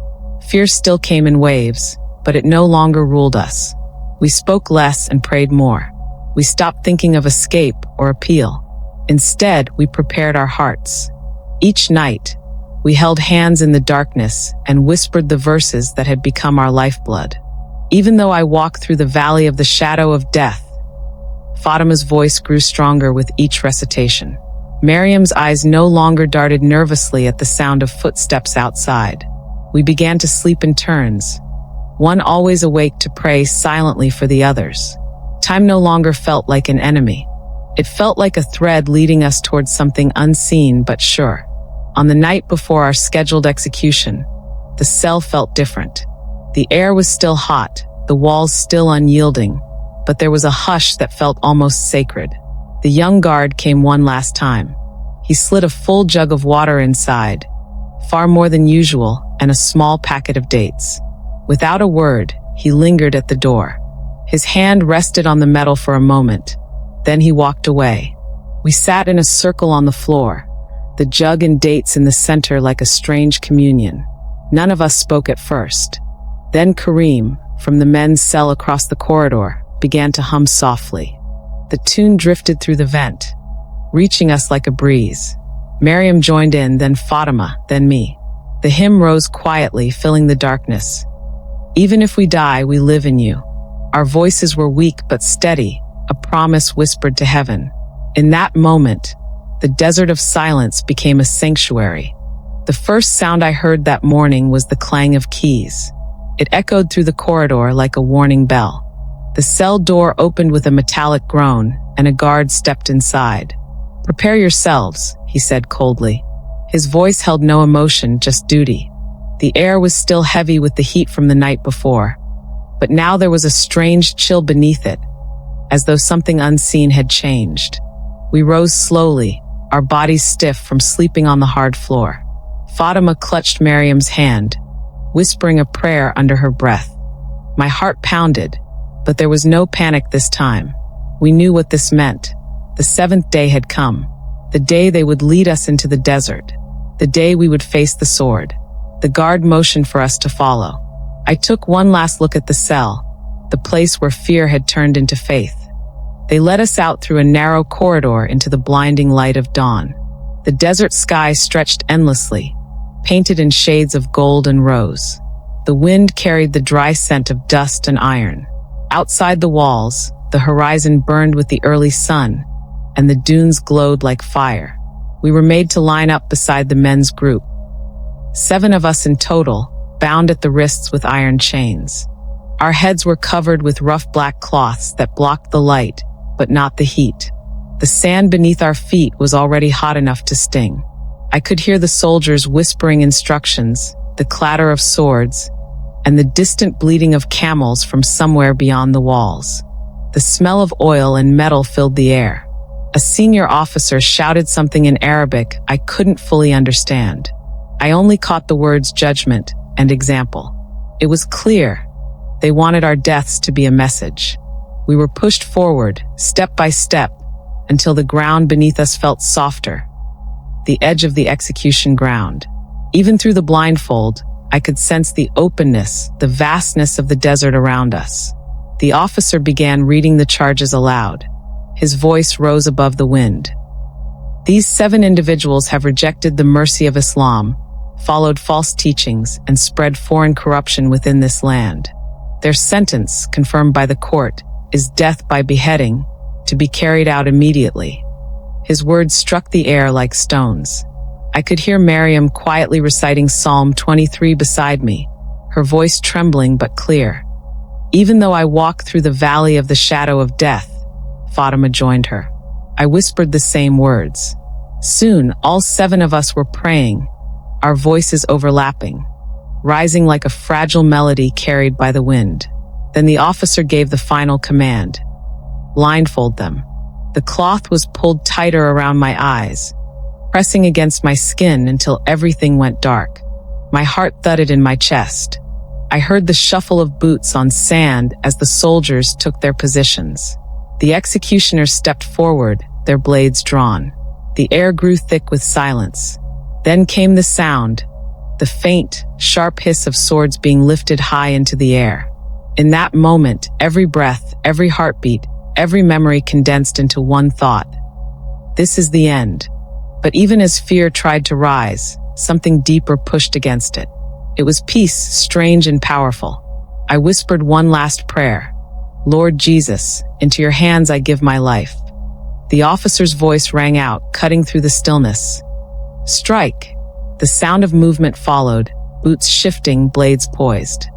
Fear still came in waves, but it no longer ruled us. We spoke less and prayed more. We stopped thinking of escape or appeal. Instead, we prepared our hearts. Each night, we held hands in the darkness and whispered the verses that had become our lifeblood. Even though I walked through the valley of the shadow of death, Fatima's voice grew stronger with each recitation. Miriam's eyes no longer darted nervously at the sound of footsteps outside. We began to sleep in turns, one always awake to pray silently for the others. Time no longer felt like an enemy. It felt like a thread leading us towards something unseen but sure. On the night before our scheduled execution, the cell felt different. The air was still hot, the walls still unyielding, but there was a hush that felt almost sacred. The young guard came one last time. He slid a full jug of water inside, far more than usual, and a small packet of dates. Without a word, he lingered at the door. His hand rested on the metal for a moment. Then he walked away. We sat in a circle on the floor, the jug and dates in the center like a strange communion. None of us spoke at first. Then Kareem, from the men's cell across the corridor, began to hum softly. The tune drifted through the vent, reaching us like a breeze. Miriam joined in, then Fatima, then me. The hymn rose quietly, filling the darkness. "Even if we die, we live in you." Our voices were weak but steady, a promise whispered to heaven. In that moment, the desert of silence became a sanctuary. The first sound I heard that morning was the clang of keys. It echoed through the corridor like a warning bell. The cell door opened with a metallic groan, and a guard stepped inside. "Prepare yourselves," he said coldly. His voice held no emotion, just duty. The air was still heavy with the heat from the night before, but now there was a strange chill beneath it, as though something unseen had changed. We rose slowly, our bodies stiff from sleeping on the hard floor. Fatima clutched Miriam's hand, whispering a prayer under her breath. My heart pounded, but there was no panic this time. We knew what this meant. The 7th day had come. The day they would lead us into the desert. The day we would face the sword. The guard motioned for us to follow. I took one last look at the cell, the place where fear had turned into faith. They led us out through a narrow corridor into the blinding light of dawn. The desert sky stretched endlessly, painted in shades of gold and rose. The wind carried the dry scent of dust and iron. Outside the walls, the horizon burned with the early sun, and the dunes glowed like fire. We were made to line up beside the men's group. 7 of us in total, bound at the wrists with iron chains. Our heads were covered with rough black cloths that blocked the light, but not the heat. The sand beneath our feet was already hot enough to sting. I could hear the soldiers whispering instructions, the clatter of swords, and the distant bleating of camels from somewhere beyond the walls. The smell of oil and metal filled the air. A senior officer shouted something in Arabic I couldn't fully understand. I only caught the words judgment and example. It was clear. They wanted our deaths to be a message. We were pushed forward, step by step, until the ground beneath us felt softer. The edge of the execution ground. Even through the blindfold, I could sense the openness, the vastness of the desert around us. The officer began reading the charges aloud. His voice rose above the wind. These 7 individuals have rejected the mercy of Islam, followed false teachings, and spread foreign corruption within this land. Their sentence, confirmed by the court, is death by beheading, to be carried out immediately. His words struck the air like stones. I could hear Miriam quietly reciting Psalm 23 beside me, her voice trembling but clear. Even though I walked through the valley of the shadow of death, Fatima joined her. I whispered the same words. Soon, all 7 of us were praying, our voices overlapping, rising like a fragile melody carried by the wind. Then the officer gave the final command. Blindfold them. The cloth was pulled tighter around my eyes, pressing against my skin until everything went dark. My heart thudded in my chest. I heard the shuffle of boots on sand as the soldiers took their positions. The executioners stepped forward, their blades drawn. The air grew thick with silence. Then came the sound, the faint, sharp hiss of swords being lifted high into the air. In that moment, every breath, every heartbeat, every memory condensed into one thought. This is the end. But even as fear tried to rise, something deeper pushed against it. It was peace, strange and powerful. I whispered one last prayer. Lord Jesus, into your hands I give my life. The officer's voice rang out, cutting through the stillness. Strike! The sound of movement followed, boots shifting, blades poised.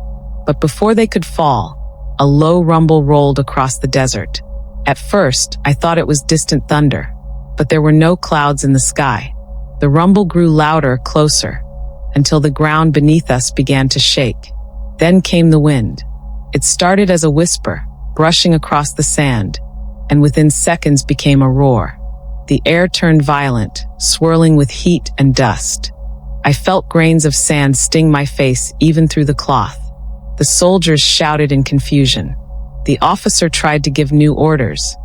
But before they could fall, a low rumble rolled across the desert. At first, I thought it was distant thunder, but there were no clouds in the sky. The rumble grew louder, closer, until the ground beneath us began to shake. Then came the wind. It started as a whisper, brushing across the sand, and within seconds became a roar. The air turned violent, swirling with heat and dust. I felt grains of sand sting my face even through the cloth. The soldiers shouted in confusion. The officer tried to give new orders,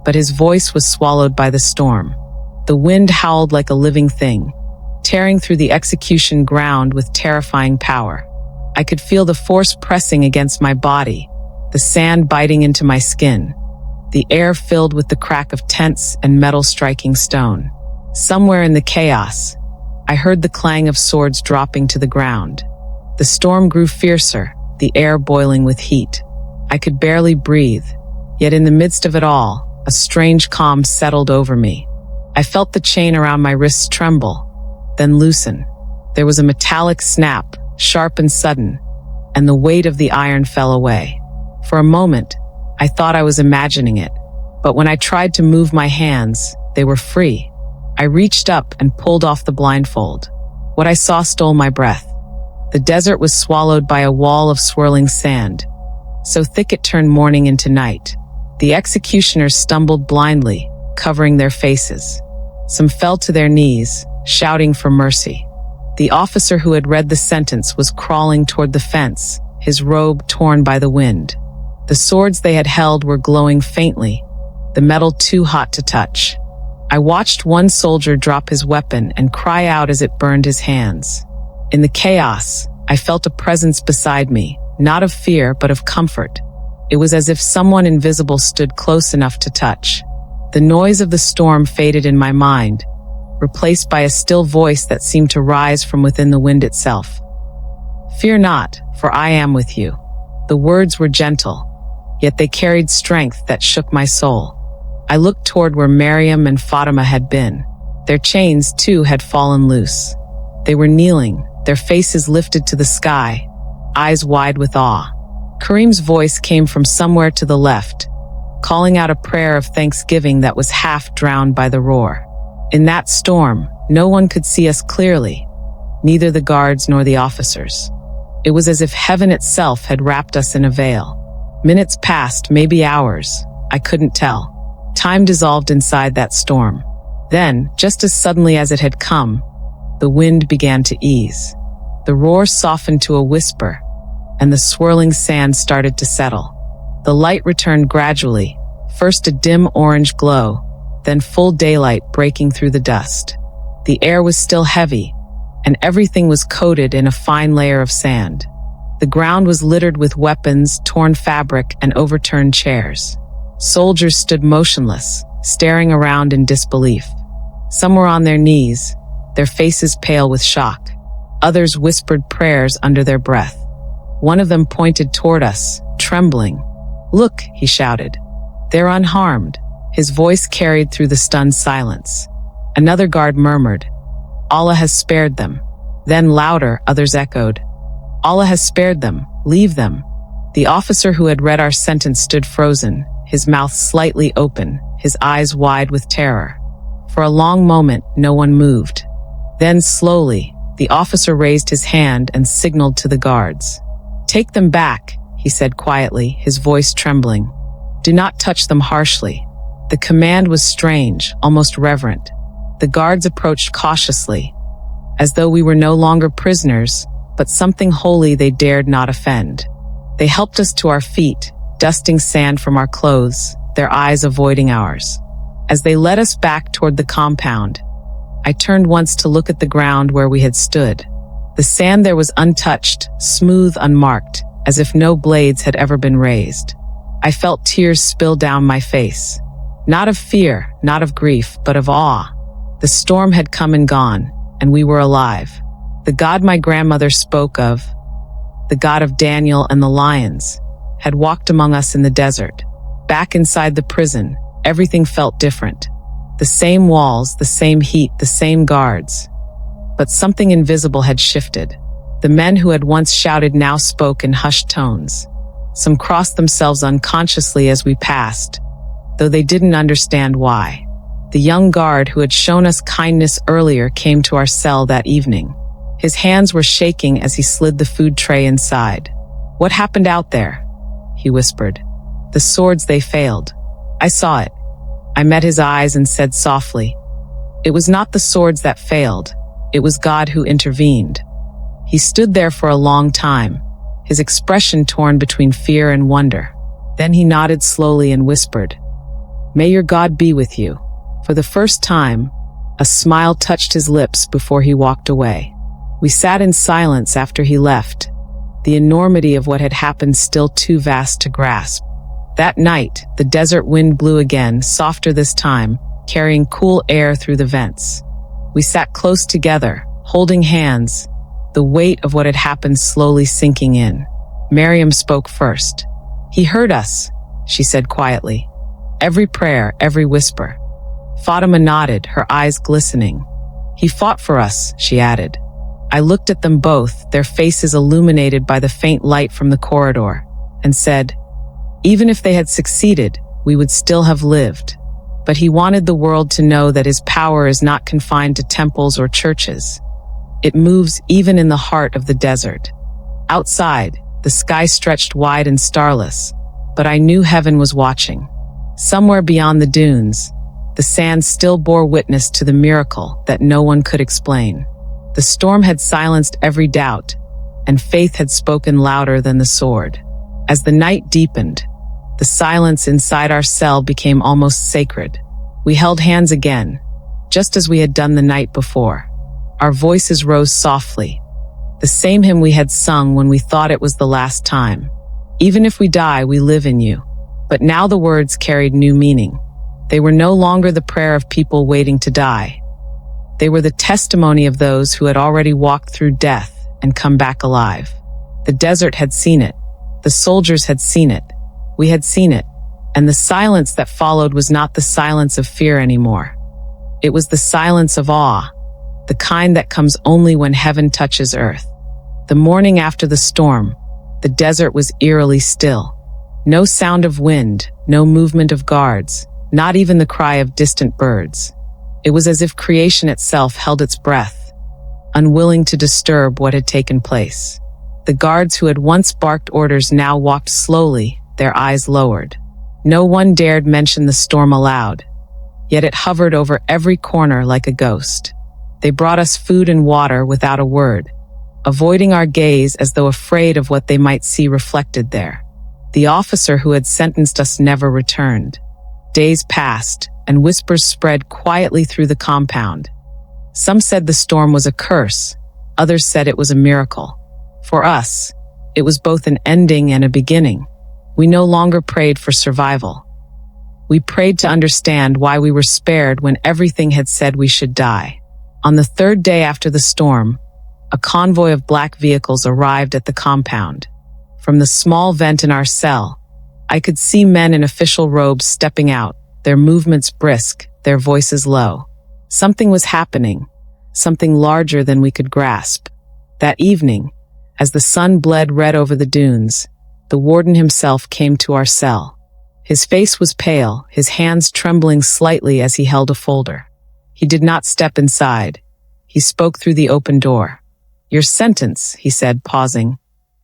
but his voice was swallowed by the storm. The wind howled like a living thing, tearing through the execution ground with terrifying power. I could feel the force pressing against my body, the sand biting into my skin, the air filled with the crack of tents and metal striking stone. Somewhere in the chaos, I heard the clang of swords dropping to the ground. The storm grew fiercer, the air boiling with heat. I could barely breathe, yet in the midst of it all, a strange calm settled over me. I felt the chain around my wrists tremble, then loosen. There was a metallic snap, sharp and sudden, and the weight of the iron fell away. For a moment, I thought I was imagining it, but when I tried to move my hands, they were free. I reached up and pulled off the blindfold. What I saw stole my breath. The desert was swallowed by a wall of swirling sand, so thick it turned morning into night. The executioners stumbled blindly, covering their faces. Some fell to their knees, shouting for mercy. The officer who had read the sentence was crawling toward the fence, his robe torn by the wind. The swords they had held were glowing faintly, the metal too hot to touch. I watched one soldier drop his weapon and cry out as it burned his hands. In the chaos, I felt a presence beside me, not of fear but of comfort. It was as if someone invisible stood close enough to touch. The noise of the storm faded in my mind, replaced by a still voice that seemed to rise from within the wind itself. "Fear not, for I am with you." The words were gentle, yet they carried strength that shook my soul. I looked toward where Miriam and Fatima had been. Their chains, too, had fallen loose. They were kneeling, their faces lifted to the sky, eyes wide with awe. Kareem's voice came from somewhere to the left, calling out a prayer of thanksgiving that was half drowned by the roar. In that storm, no one could see us clearly, neither the guards nor the officers. It was as if heaven itself had wrapped us in a veil. Minutes passed, maybe hours. I couldn't tell. Time dissolved inside that storm. Then, just as suddenly as it had come, the wind began to ease. The roar softened to a whisper, and the swirling sand started to settle. The light returned gradually, first a dim orange glow, then full daylight breaking through the dust. The air was still heavy, and everything was coated in a fine layer of sand. The ground was littered with weapons, torn fabric, and overturned chairs. Soldiers stood motionless, staring around in disbelief. Some were on their knees, their faces pale with shock. Others whispered prayers under their breath. One of them pointed toward us, trembling. "Look," he shouted. "They're unharmed." His voice carried through the stunned silence. Another guard murmured, "Allah has spared them." Then louder, others echoed, "Allah has spared them. Leave them." The officer who had read our sentence stood frozen, his mouth slightly open, his eyes wide with terror. For a long moment, no one moved. Then slowly, the officer raised his hand and signaled to the guards. "Take them back," he said quietly, his voice trembling. "Do not touch them harshly." The command was strange, almost reverent. The guards approached cautiously, as though we were no longer prisoners, but something holy they dared not offend. They helped us to our feet, dusting sand from our clothes, their eyes avoiding ours. As they led us back toward the compound, I turned once to look at the ground where we had stood. The sand there was untouched, smooth, unmarked, as if no blades had ever been raised. I felt tears spill down my face. Not of fear, not of grief, but of awe. The storm had come and gone, and we were alive. The God my grandmother spoke of, the God of Daniel and the lions, had walked among us in the desert. Back inside the prison, everything felt different. The same walls, the same heat, the same guards. But something invisible had shifted. The men who had once shouted now spoke in hushed tones. Some crossed themselves unconsciously as we passed, though they didn't understand why. The young guard who had shown us kindness earlier came to our cell that evening. His hands were shaking as he slid the food tray inside. "What happened out there?" he whispered. "The swords, they failed." I saw it. I met his eyes and said softly, "It was not the swords that failed. It was God who intervened." He stood there for a long time, his expression torn between fear and wonder. Then he nodded slowly and whispered, "May your God be with you." For the first time, a smile touched his lips before he walked away. We sat in silence after he left, the enormity of what had happened still too vast to grasp. That night, the desert wind blew again, softer this time, carrying cool air through the vents. We sat close together, holding hands, the weight of what had happened slowly sinking in. Miriam spoke first. "He heard us," she said quietly. "Every prayer, every whisper." Fatima nodded, her eyes glistening. "He fought for us," she added. I looked at them both, their faces illuminated by the faint light from the corridor, and said, "Even if they had succeeded, we would still have lived." But he wanted the world to know that his power is not confined to temples or churches. It moves even in the heart of the desert. Outside, the sky stretched wide and starless, but I knew heaven was watching. Somewhere beyond the dunes, the sand still bore witness to the miracle that no one could explain. The storm had silenced every doubt, and faith had spoken louder than the sword. As the night deepened, the silence inside our cell became almost sacred. We held hands again, just as we had done the night before. Our voices rose softly, the same hymn we had sung when we thought it was the last time. Even if we die, we live in you. But now the words carried new meaning. They were no longer the prayer of people waiting to die. They were the testimony of those who had already walked through death and come back alive. The desert had seen it. The soldiers had seen it. We had seen it. And the silence that followed was not the silence of fear anymore. It was the silence of awe, the kind that comes only when heaven touches earth. The morning after the storm, the desert was eerily still. No sound of wind, no movement of guards, not even the cry of distant birds. It was as if creation itself held its breath, unwilling to disturb what had taken place. The guards who had once barked orders now walked slowly, their eyes lowered. No one dared mention the storm aloud, yet it hovered over every corner like a ghost. They brought us food and water without a word, avoiding our gaze as though afraid of what they might see reflected there. The officer who had sentenced us never returned. Days passed, and whispers spread quietly through the compound. Some said the storm was a curse, others said it was a miracle. For us, it was both an ending and a beginning. We no longer prayed for survival. We prayed to understand why we were spared when everything had said we should die. On the third day after the storm, a convoy of black vehicles arrived at the compound. From the small vent in our cell, I could see men in official robes stepping out, their movements brisk, their voices low. Something was happening, something larger than we could grasp. That evening, as the sun bled red over the dunes, the warden himself came to our cell. His face was pale, his hands trembling slightly as he held a folder. He did not step inside. He spoke through the open door. "Your sentence," he said, pausing,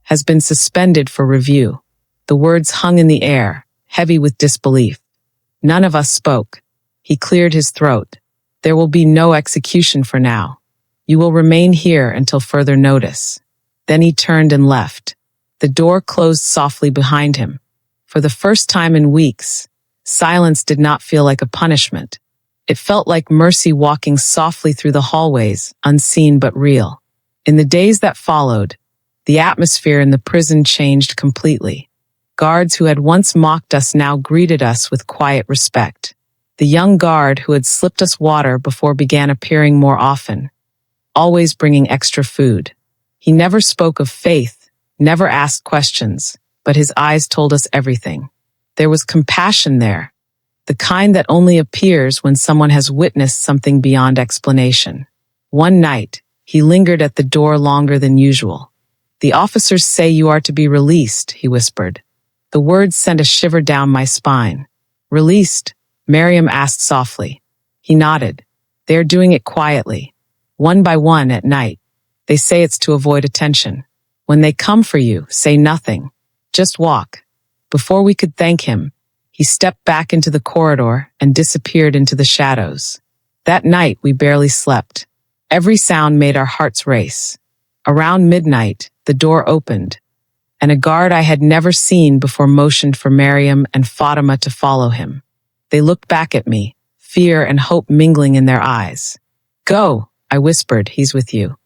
"has been suspended for review." The words hung in the air, heavy with disbelief. None of us spoke. He cleared his throat. "There will be no execution for now. You will remain here until further notice." Then he turned and left. The door closed softly behind him. For the first time in weeks, silence did not feel like a punishment. It felt like mercy walking softly through the hallways, unseen but real. In the days that followed, the atmosphere in the prison changed completely. Guards who had once mocked us now greeted us with quiet respect. The young guard who had slipped us water before began appearing more often, always bringing extra food. He never spoke of faith, never asked questions, but his eyes told us everything. There was compassion there, the kind that only appears when someone has witnessed something beyond explanation. One night, he lingered at the door longer than usual. "The officers say you are to be released," he whispered. The words sent a shiver down my spine. "Released?" Miriam asked softly. He nodded. "They are doing it quietly, one by one at night. They say it's to avoid attention. When they come for you, say nothing. Just walk." Before we could thank him, he stepped back into the corridor and disappeared into the shadows. That night, we barely slept. Every sound made our hearts race. Around midnight, the door opened, and a guard I had never seen before motioned for Miriam and Fatima to follow him. They looked back at me, fear and hope mingling in their eyes. "Go," I whispered, "he's with you."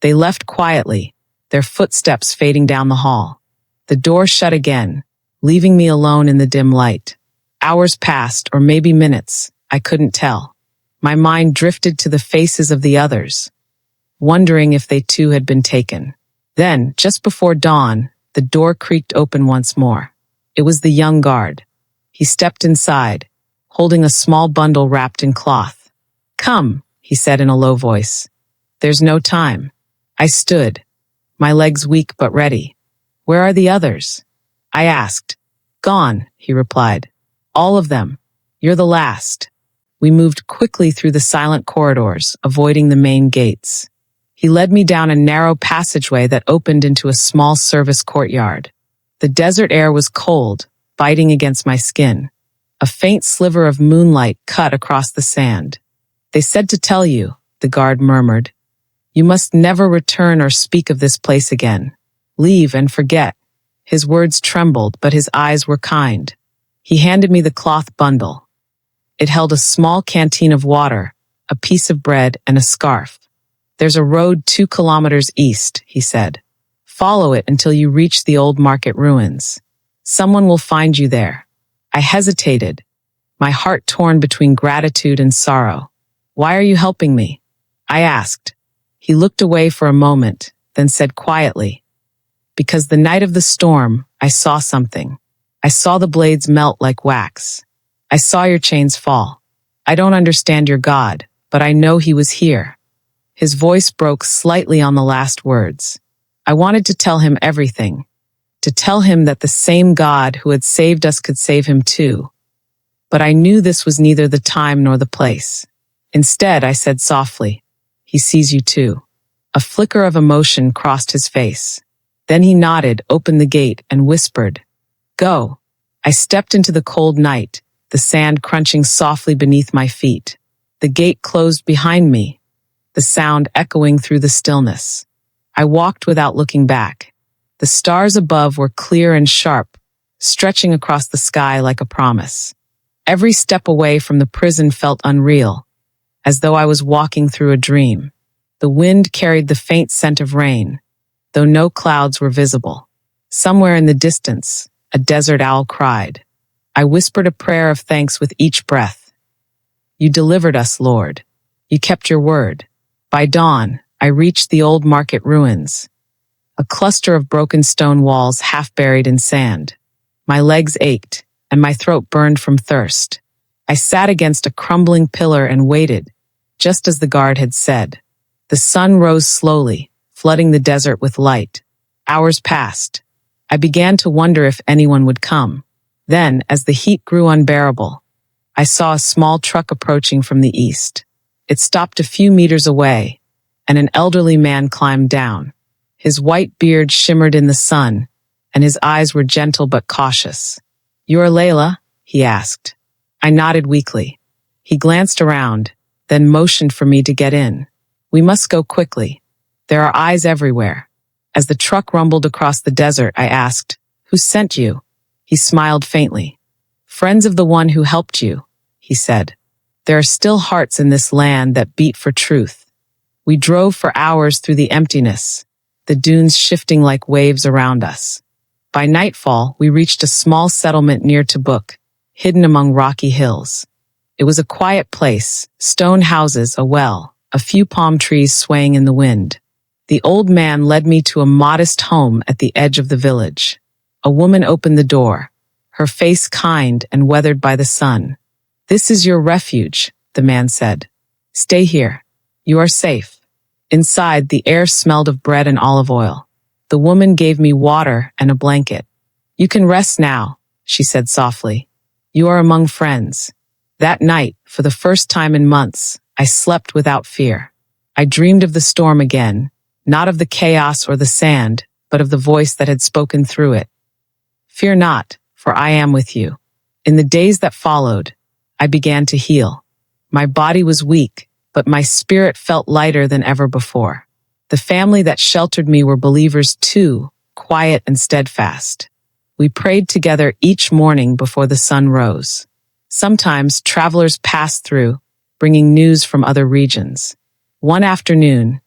They left quietly, their footsteps fading down the hall. The door shut again, leaving me alone in the dim light. Hours passed, or maybe minutes, I couldn't tell. My mind drifted to the faces of the others, wondering if they too had been taken. Then, just before dawn, the door creaked open once more. It was the young guard. He stepped inside, holding a small bundle wrapped in cloth. "Come," he said in a low voice. "There's no time." I stood, my legs weak but ready. "Where are the others?" I asked. "Gone," he replied. "All of them. You're the last." We moved quickly through the silent corridors, avoiding the main gates. He led me down a narrow passageway that opened into a small service courtyard. The desert air was cold, biting against my skin. A faint sliver of moonlight cut across the sand. "They said to tell you," the guard murmured. "You must never return or speak of this place again. Leave and forget." His words trembled, but his eyes were kind. He handed me the cloth bundle. It held a small canteen of water, a piece of bread, and a scarf. "There's a road 2 kilometers east," he said. "Follow it until you reach the old market ruins. Someone will find you there. I hesitated, my heart torn between gratitude and sorrow. Why are you helping me? I asked. He looked away for a moment, then said quietly, because the night of the storm, I saw something. I saw the blades melt like wax. I saw your chains fall. I don't understand your God, but I know he was here. His voice broke slightly on the last words. I wanted to tell him everything, to tell him that the same God who had saved us could save him too. But I knew this was neither the time nor the place. Instead, I said softly, he sees you too. A flicker of emotion crossed his face. Then he nodded, opened the gate, and whispered, go. I stepped into the cold night, the sand crunching softly beneath my feet. The gate closed behind me, the sound echoing through the stillness. I walked without looking back. The stars above were clear and sharp, stretching across the sky like a promise. Every step away from the prison felt unreal, as though I was walking through a dream. The wind carried the faint scent of rain, though no clouds were visible. Somewhere in the distance, a desert owl cried. I whispered a prayer of thanks with each breath. You delivered us, Lord. You kept your word. By dawn, I reached the old market ruins, a cluster of broken stone walls half buried in sand. My legs ached, and my throat burned from thirst. I sat against a crumbling pillar and waited, just as the guard had said. The sun rose slowly, flooding the desert with light. Hours passed. I began to wonder if anyone would come. Then, as the heat grew unbearable, I saw a small truck approaching from the east. It stopped a few meters away, and an elderly man climbed down. His white beard shimmered in the sun, and his eyes were gentle but cautious. You are Layla? He asked. I nodded weakly. He glanced around, then motioned for me to get in. We must go quickly. There are eyes everywhere. As the truck rumbled across the desert, I asked, who sent you? He smiled faintly. Friends of the one who helped you, he said. There are still hearts in this land that beat for truth. We drove for hours through the emptiness, the dunes shifting like waves around us. By nightfall, we reached a small settlement near Tabuk, hidden among rocky hills. It was a quiet place, stone houses, a well, a few palm trees swaying in the wind. The old man led me to a modest home at the edge of the village. A woman opened the door, her face kind and weathered by the sun. This is your refuge, the man said. Stay here. You are safe. Inside, the air smelled of bread and olive oil. The woman gave me water and a blanket. You can rest now, she said softly. You are among friends. That night, for the first time in months, I slept without fear. I dreamed of the storm again, not of the chaos or the sand, but of the voice that had spoken through it. Fear not, for I am with you. In the days that followed, I began to heal. My body was weak, but my spirit felt lighter than ever before. The family that sheltered me were believers too, quiet and steadfast. We prayed together each morning before the sun rose. Sometimes travelers passed through, bringing news from other regions. One afternoon,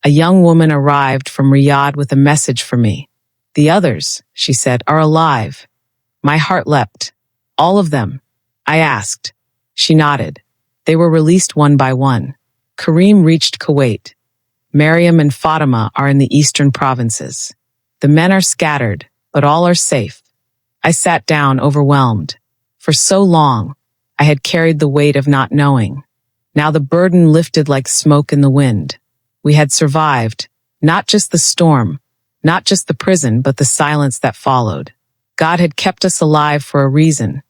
a young woman arrived from Riyadh with a message for me. The others, she said, are alive. My heart leapt. All of them? I asked. She nodded. They were released one by one. Kareem reached Kuwait. Mariam and Fatima are in the eastern provinces. The men are scattered, but all are safe. I sat down, overwhelmed. For so long, I had carried the weight of not knowing. Now the burden lifted like smoke in the wind. We had survived, not just the storm, not just the prison, but the silence that followed. God had kept us alive for a reason,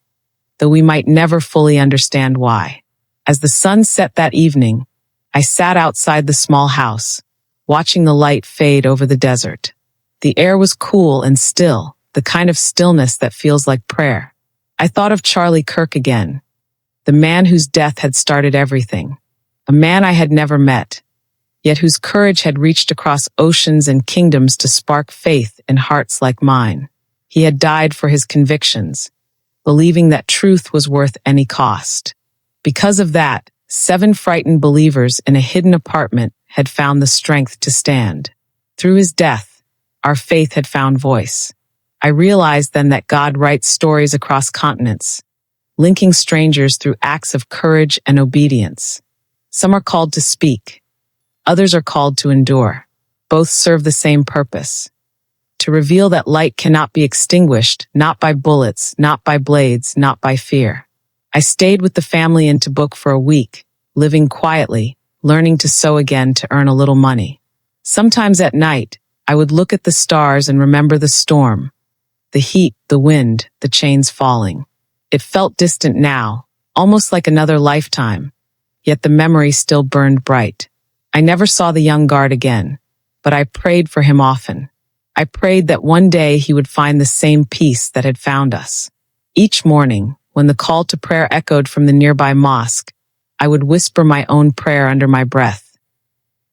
though we might never fully understand why. As the sun set that evening, I sat outside the small house, watching the light fade over the desert. The air was cool and still, the kind of stillness that feels like prayer. I thought of Charlie Kirk again, the man whose death had started everything, a man I had never met, yet whose courage had reached across oceans and kingdoms to spark faith in hearts like mine. He had died for his convictions, believing that truth was worth any cost. Because of that, 7 frightened believers in a hidden apartment had found the strength to stand. Through his death, our faith had found voice. I realized then that God writes stories across continents, linking strangers through acts of courage and obedience. Some are called to speak, others are called to endure. Both serve the same purpose: to reveal that light cannot be extinguished, not by bullets, not by blades, not by fear. I stayed with the family in Tabuk for a week, living quietly, learning to sew again to earn a little money. Sometimes at night, I would look at the stars and remember the storm, the heat, the wind, the chains falling. It felt distant now, almost like another lifetime, yet the memory still burned bright. I never saw the young guard again, but I prayed for him often. I prayed that one day he would find the same peace that had found us. Each morning, when the call to prayer echoed from the nearby mosque, I would whisper my own prayer under my breath.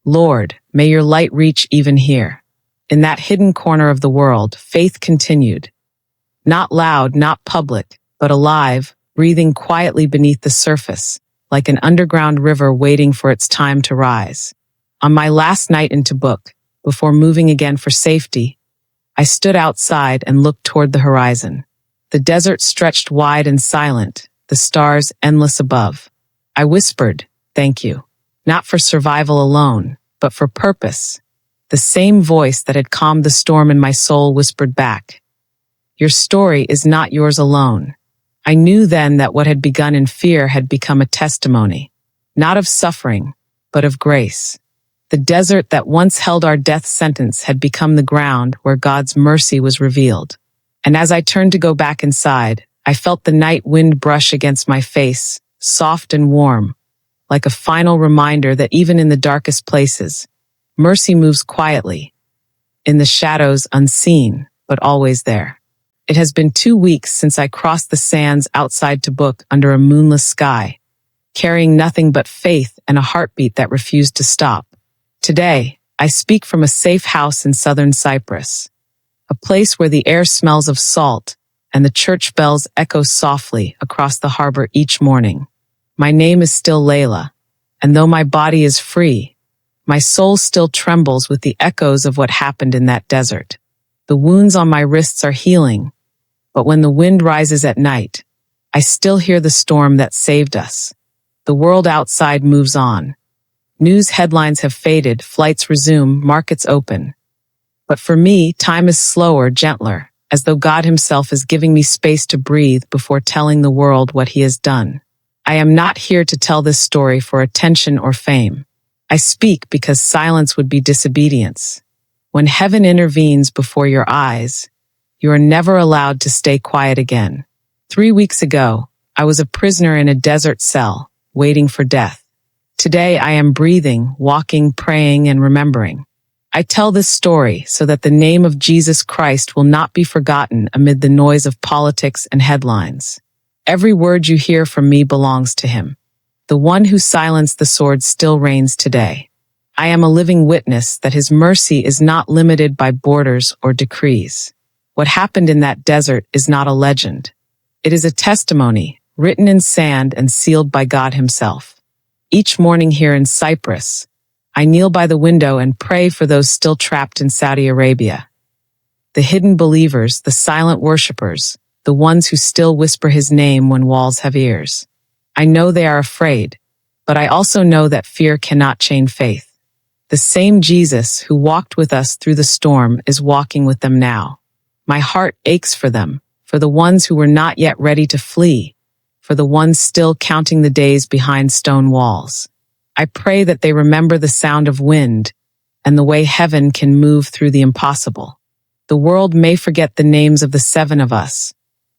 Lord, may your light reach even here. In that hidden corner of the world, faith continued. Not loud, not public, but alive, breathing quietly beneath the surface, like an underground river waiting for its time to rise. On my last night in Tabuk, before moving again for safety, I stood outside and looked toward the horizon. The desert stretched wide and silent, the stars endless above. I whispered, "Thank you." Not for survival alone, but for purpose. The same voice that had calmed the storm in my soul whispered back, "Your story is not yours alone." I knew then that what had begun in fear had become a testimony, not of suffering, but of grace. The desert that once held our death sentence had become the ground where God's mercy was revealed. And as I turned to go back inside, I felt the night wind brush against my face, soft and warm, like a final reminder that even in the darkest places, mercy moves quietly, in the shadows unseen, but always there. It has been 2 weeks since I crossed the sands outside Tabuk under a moonless sky, carrying nothing but faith and a heartbeat that refused to stop. Today, I speak from a safe house in southern Cyprus, a place where the air smells of salt and the church bells echo softly across the harbor each morning. My name is still Layla, and though my body is free, my soul still trembles with the echoes of what happened in that desert. The wounds on my wrists are healing, but when the wind rises at night, I still hear the storm that saved us. The world outside moves on. News headlines have faded, flights resume, markets open. But for me, time is slower, gentler, as though God himself is giving me space to breathe before telling the world what he has done. I am not here to tell this story for attention or fame. I speak because silence would be disobedience. When heaven intervenes before your eyes, you are never allowed to stay quiet again. 3 weeks ago, I was a prisoner in a desert cell, waiting for death. Today I am breathing, walking, praying, and remembering. I tell this story so that the name of Jesus Christ will not be forgotten amid the noise of politics and headlines. Every word you hear from me belongs to him. The one who silenced the sword still reigns today. I am a living witness that his mercy is not limited by borders or decrees. What happened in that desert is not a legend. It is a testimony, written in sand and sealed by God himself. Each morning here in Cyprus, I kneel by the window and pray for those still trapped in Saudi Arabia. The hidden believers, the silent worshipers, the ones who still whisper his name when walls have ears. I know they are afraid, but I also know that fear cannot chain faith. The same Jesus who walked with us through the storm is walking with them now. My heart aches for them, for the ones who were not yet ready to flee, for the ones still counting the days behind stone walls. I pray that they remember the sound of wind and the way heaven can move through the impossible. The world may forget the names of the 7 of us,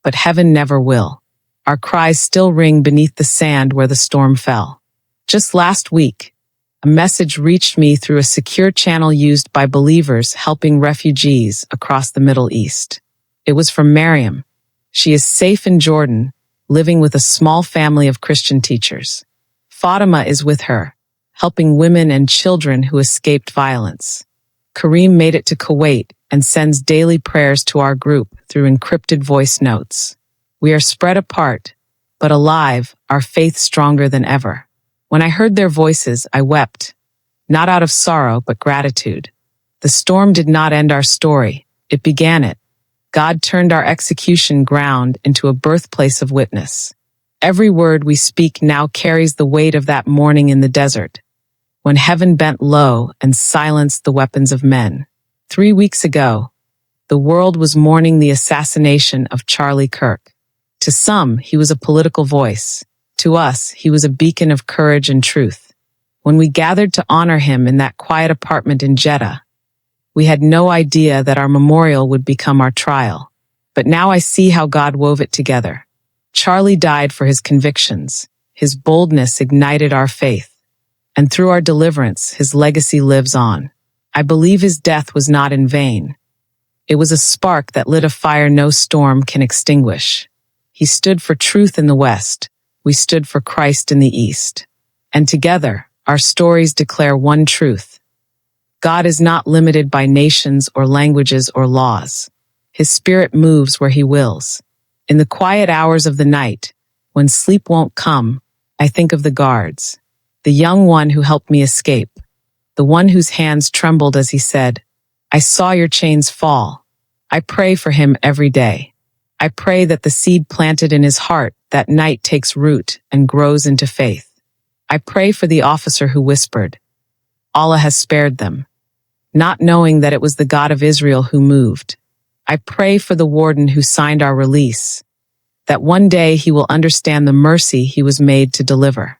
but heaven never will. Our cries still ring beneath the sand where the storm fell. Just last week, a message reached me through a secure channel used by believers helping refugees across the Middle East. It was from Miriam. She is safe in Jordan, living with a small family of Christian teachers. Fatima is with her, helping women and children who escaped violence. Kareem made it to Kuwait and sends daily prayers to our group through encrypted voice notes. We are spread apart, but alive, our faith stronger than ever. When I heard their voices, I wept, not out of sorrow, but gratitude. The storm did not end our story, it began it. God turned our execution ground into a birthplace of witness. Every word we speak now carries the weight of that morning in the desert, when heaven bent low and silenced the weapons of men. 3 weeks ago, the world was mourning the assassination of Charlie Kirk. To some, he was a political voice. To us, he was a beacon of courage and truth. When we gathered to honor him in that quiet apartment in Jeddah, we had no idea that our memorial would become our trial. But now I see how God wove it together. Charlie died for his convictions. His boldness ignited our faith. And through our deliverance, his legacy lives on. I believe his death was not in vain. It was a spark that lit a fire no storm can extinguish. He stood for truth in the West. We stood for Christ in the East. And together, our stories declare one truth. God is not limited by nations or languages or laws. His spirit moves where he wills. In the quiet hours of the night, when sleep won't come, I think of the guards, the young one who helped me escape, the one whose hands trembled as he said, "I saw your chains fall." I pray for him every day. I pray that the seed planted in his heart that night takes root and grows into faith. I pray for the officer who whispered, "Allah has spared them," not knowing that it was the God of Israel who moved. I pray for the warden who signed our release, that one day he will understand the mercy he was made to deliver.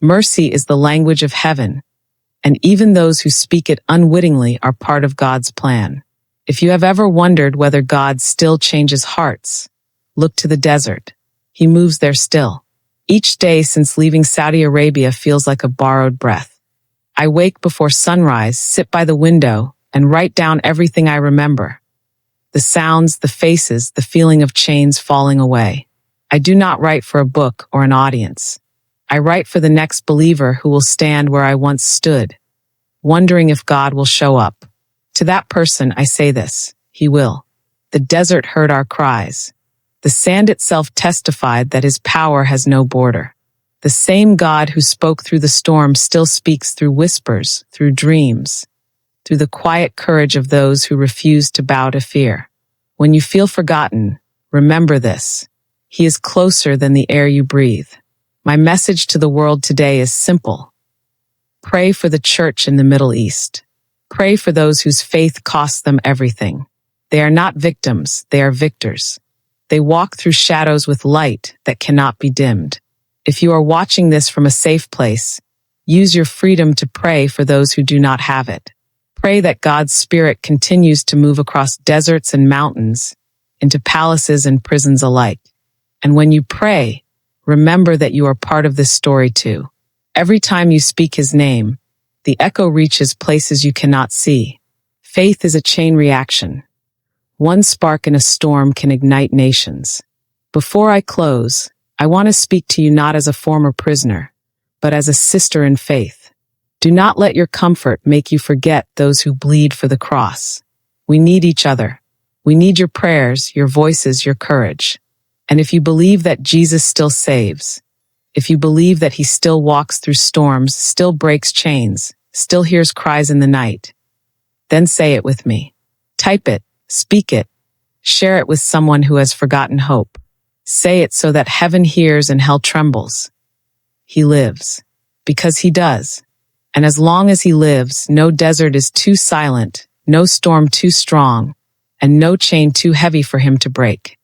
Mercy is the language of heaven, and even those who speak it unwittingly are part of God's plan. If you have ever wondered whether God still changes hearts, look to the desert. He moves there still. Each day since leaving Saudi Arabia feels like a borrowed breath. I wake before sunrise, sit by the window, and write down everything I remember. The sounds, the faces, the feeling of chains falling away. I do not write for a book or an audience. I write for the next believer who will stand where I once stood, wondering if God will show up. To that person, I say this: He will. The desert heard our cries. The sand itself testified that his power has no border. The same God who spoke through the storm still speaks through whispers, through dreams, through the quiet courage of those who refuse to bow to fear. When you feel forgotten, remember this: He is closer than the air you breathe. My message to the world today is simple. Pray for the church in the Middle East. Pray for those whose faith costs them everything. They are not victims, they are victors. They walk through shadows with light that cannot be dimmed. If you are watching this from a safe place, use your freedom to pray for those who do not have it. Pray that God's Spirit continues to move across deserts and mountains, into palaces and prisons alike. And when you pray, remember that you are part of this story too. Every time you speak His name, the echo reaches places you cannot see. Faith is a chain reaction. One spark in a storm can ignite nations. Before I close, I want to speak to you not as a former prisoner, but as a sister in faith. Do not let your comfort make you forget those who bleed for the cross. We need each other. We need your prayers, your voices, your courage. And if you believe that Jesus still saves, if you believe that He still walks through storms, still breaks chains, still hears cries in the night, then say it with me. Type it, speak it, share it with someone who has forgotten hope. Say it so that heaven hears and hell trembles. He lives, because He does. And as long as He lives, no desert is too silent, no storm too strong, and no chain too heavy for Him to break.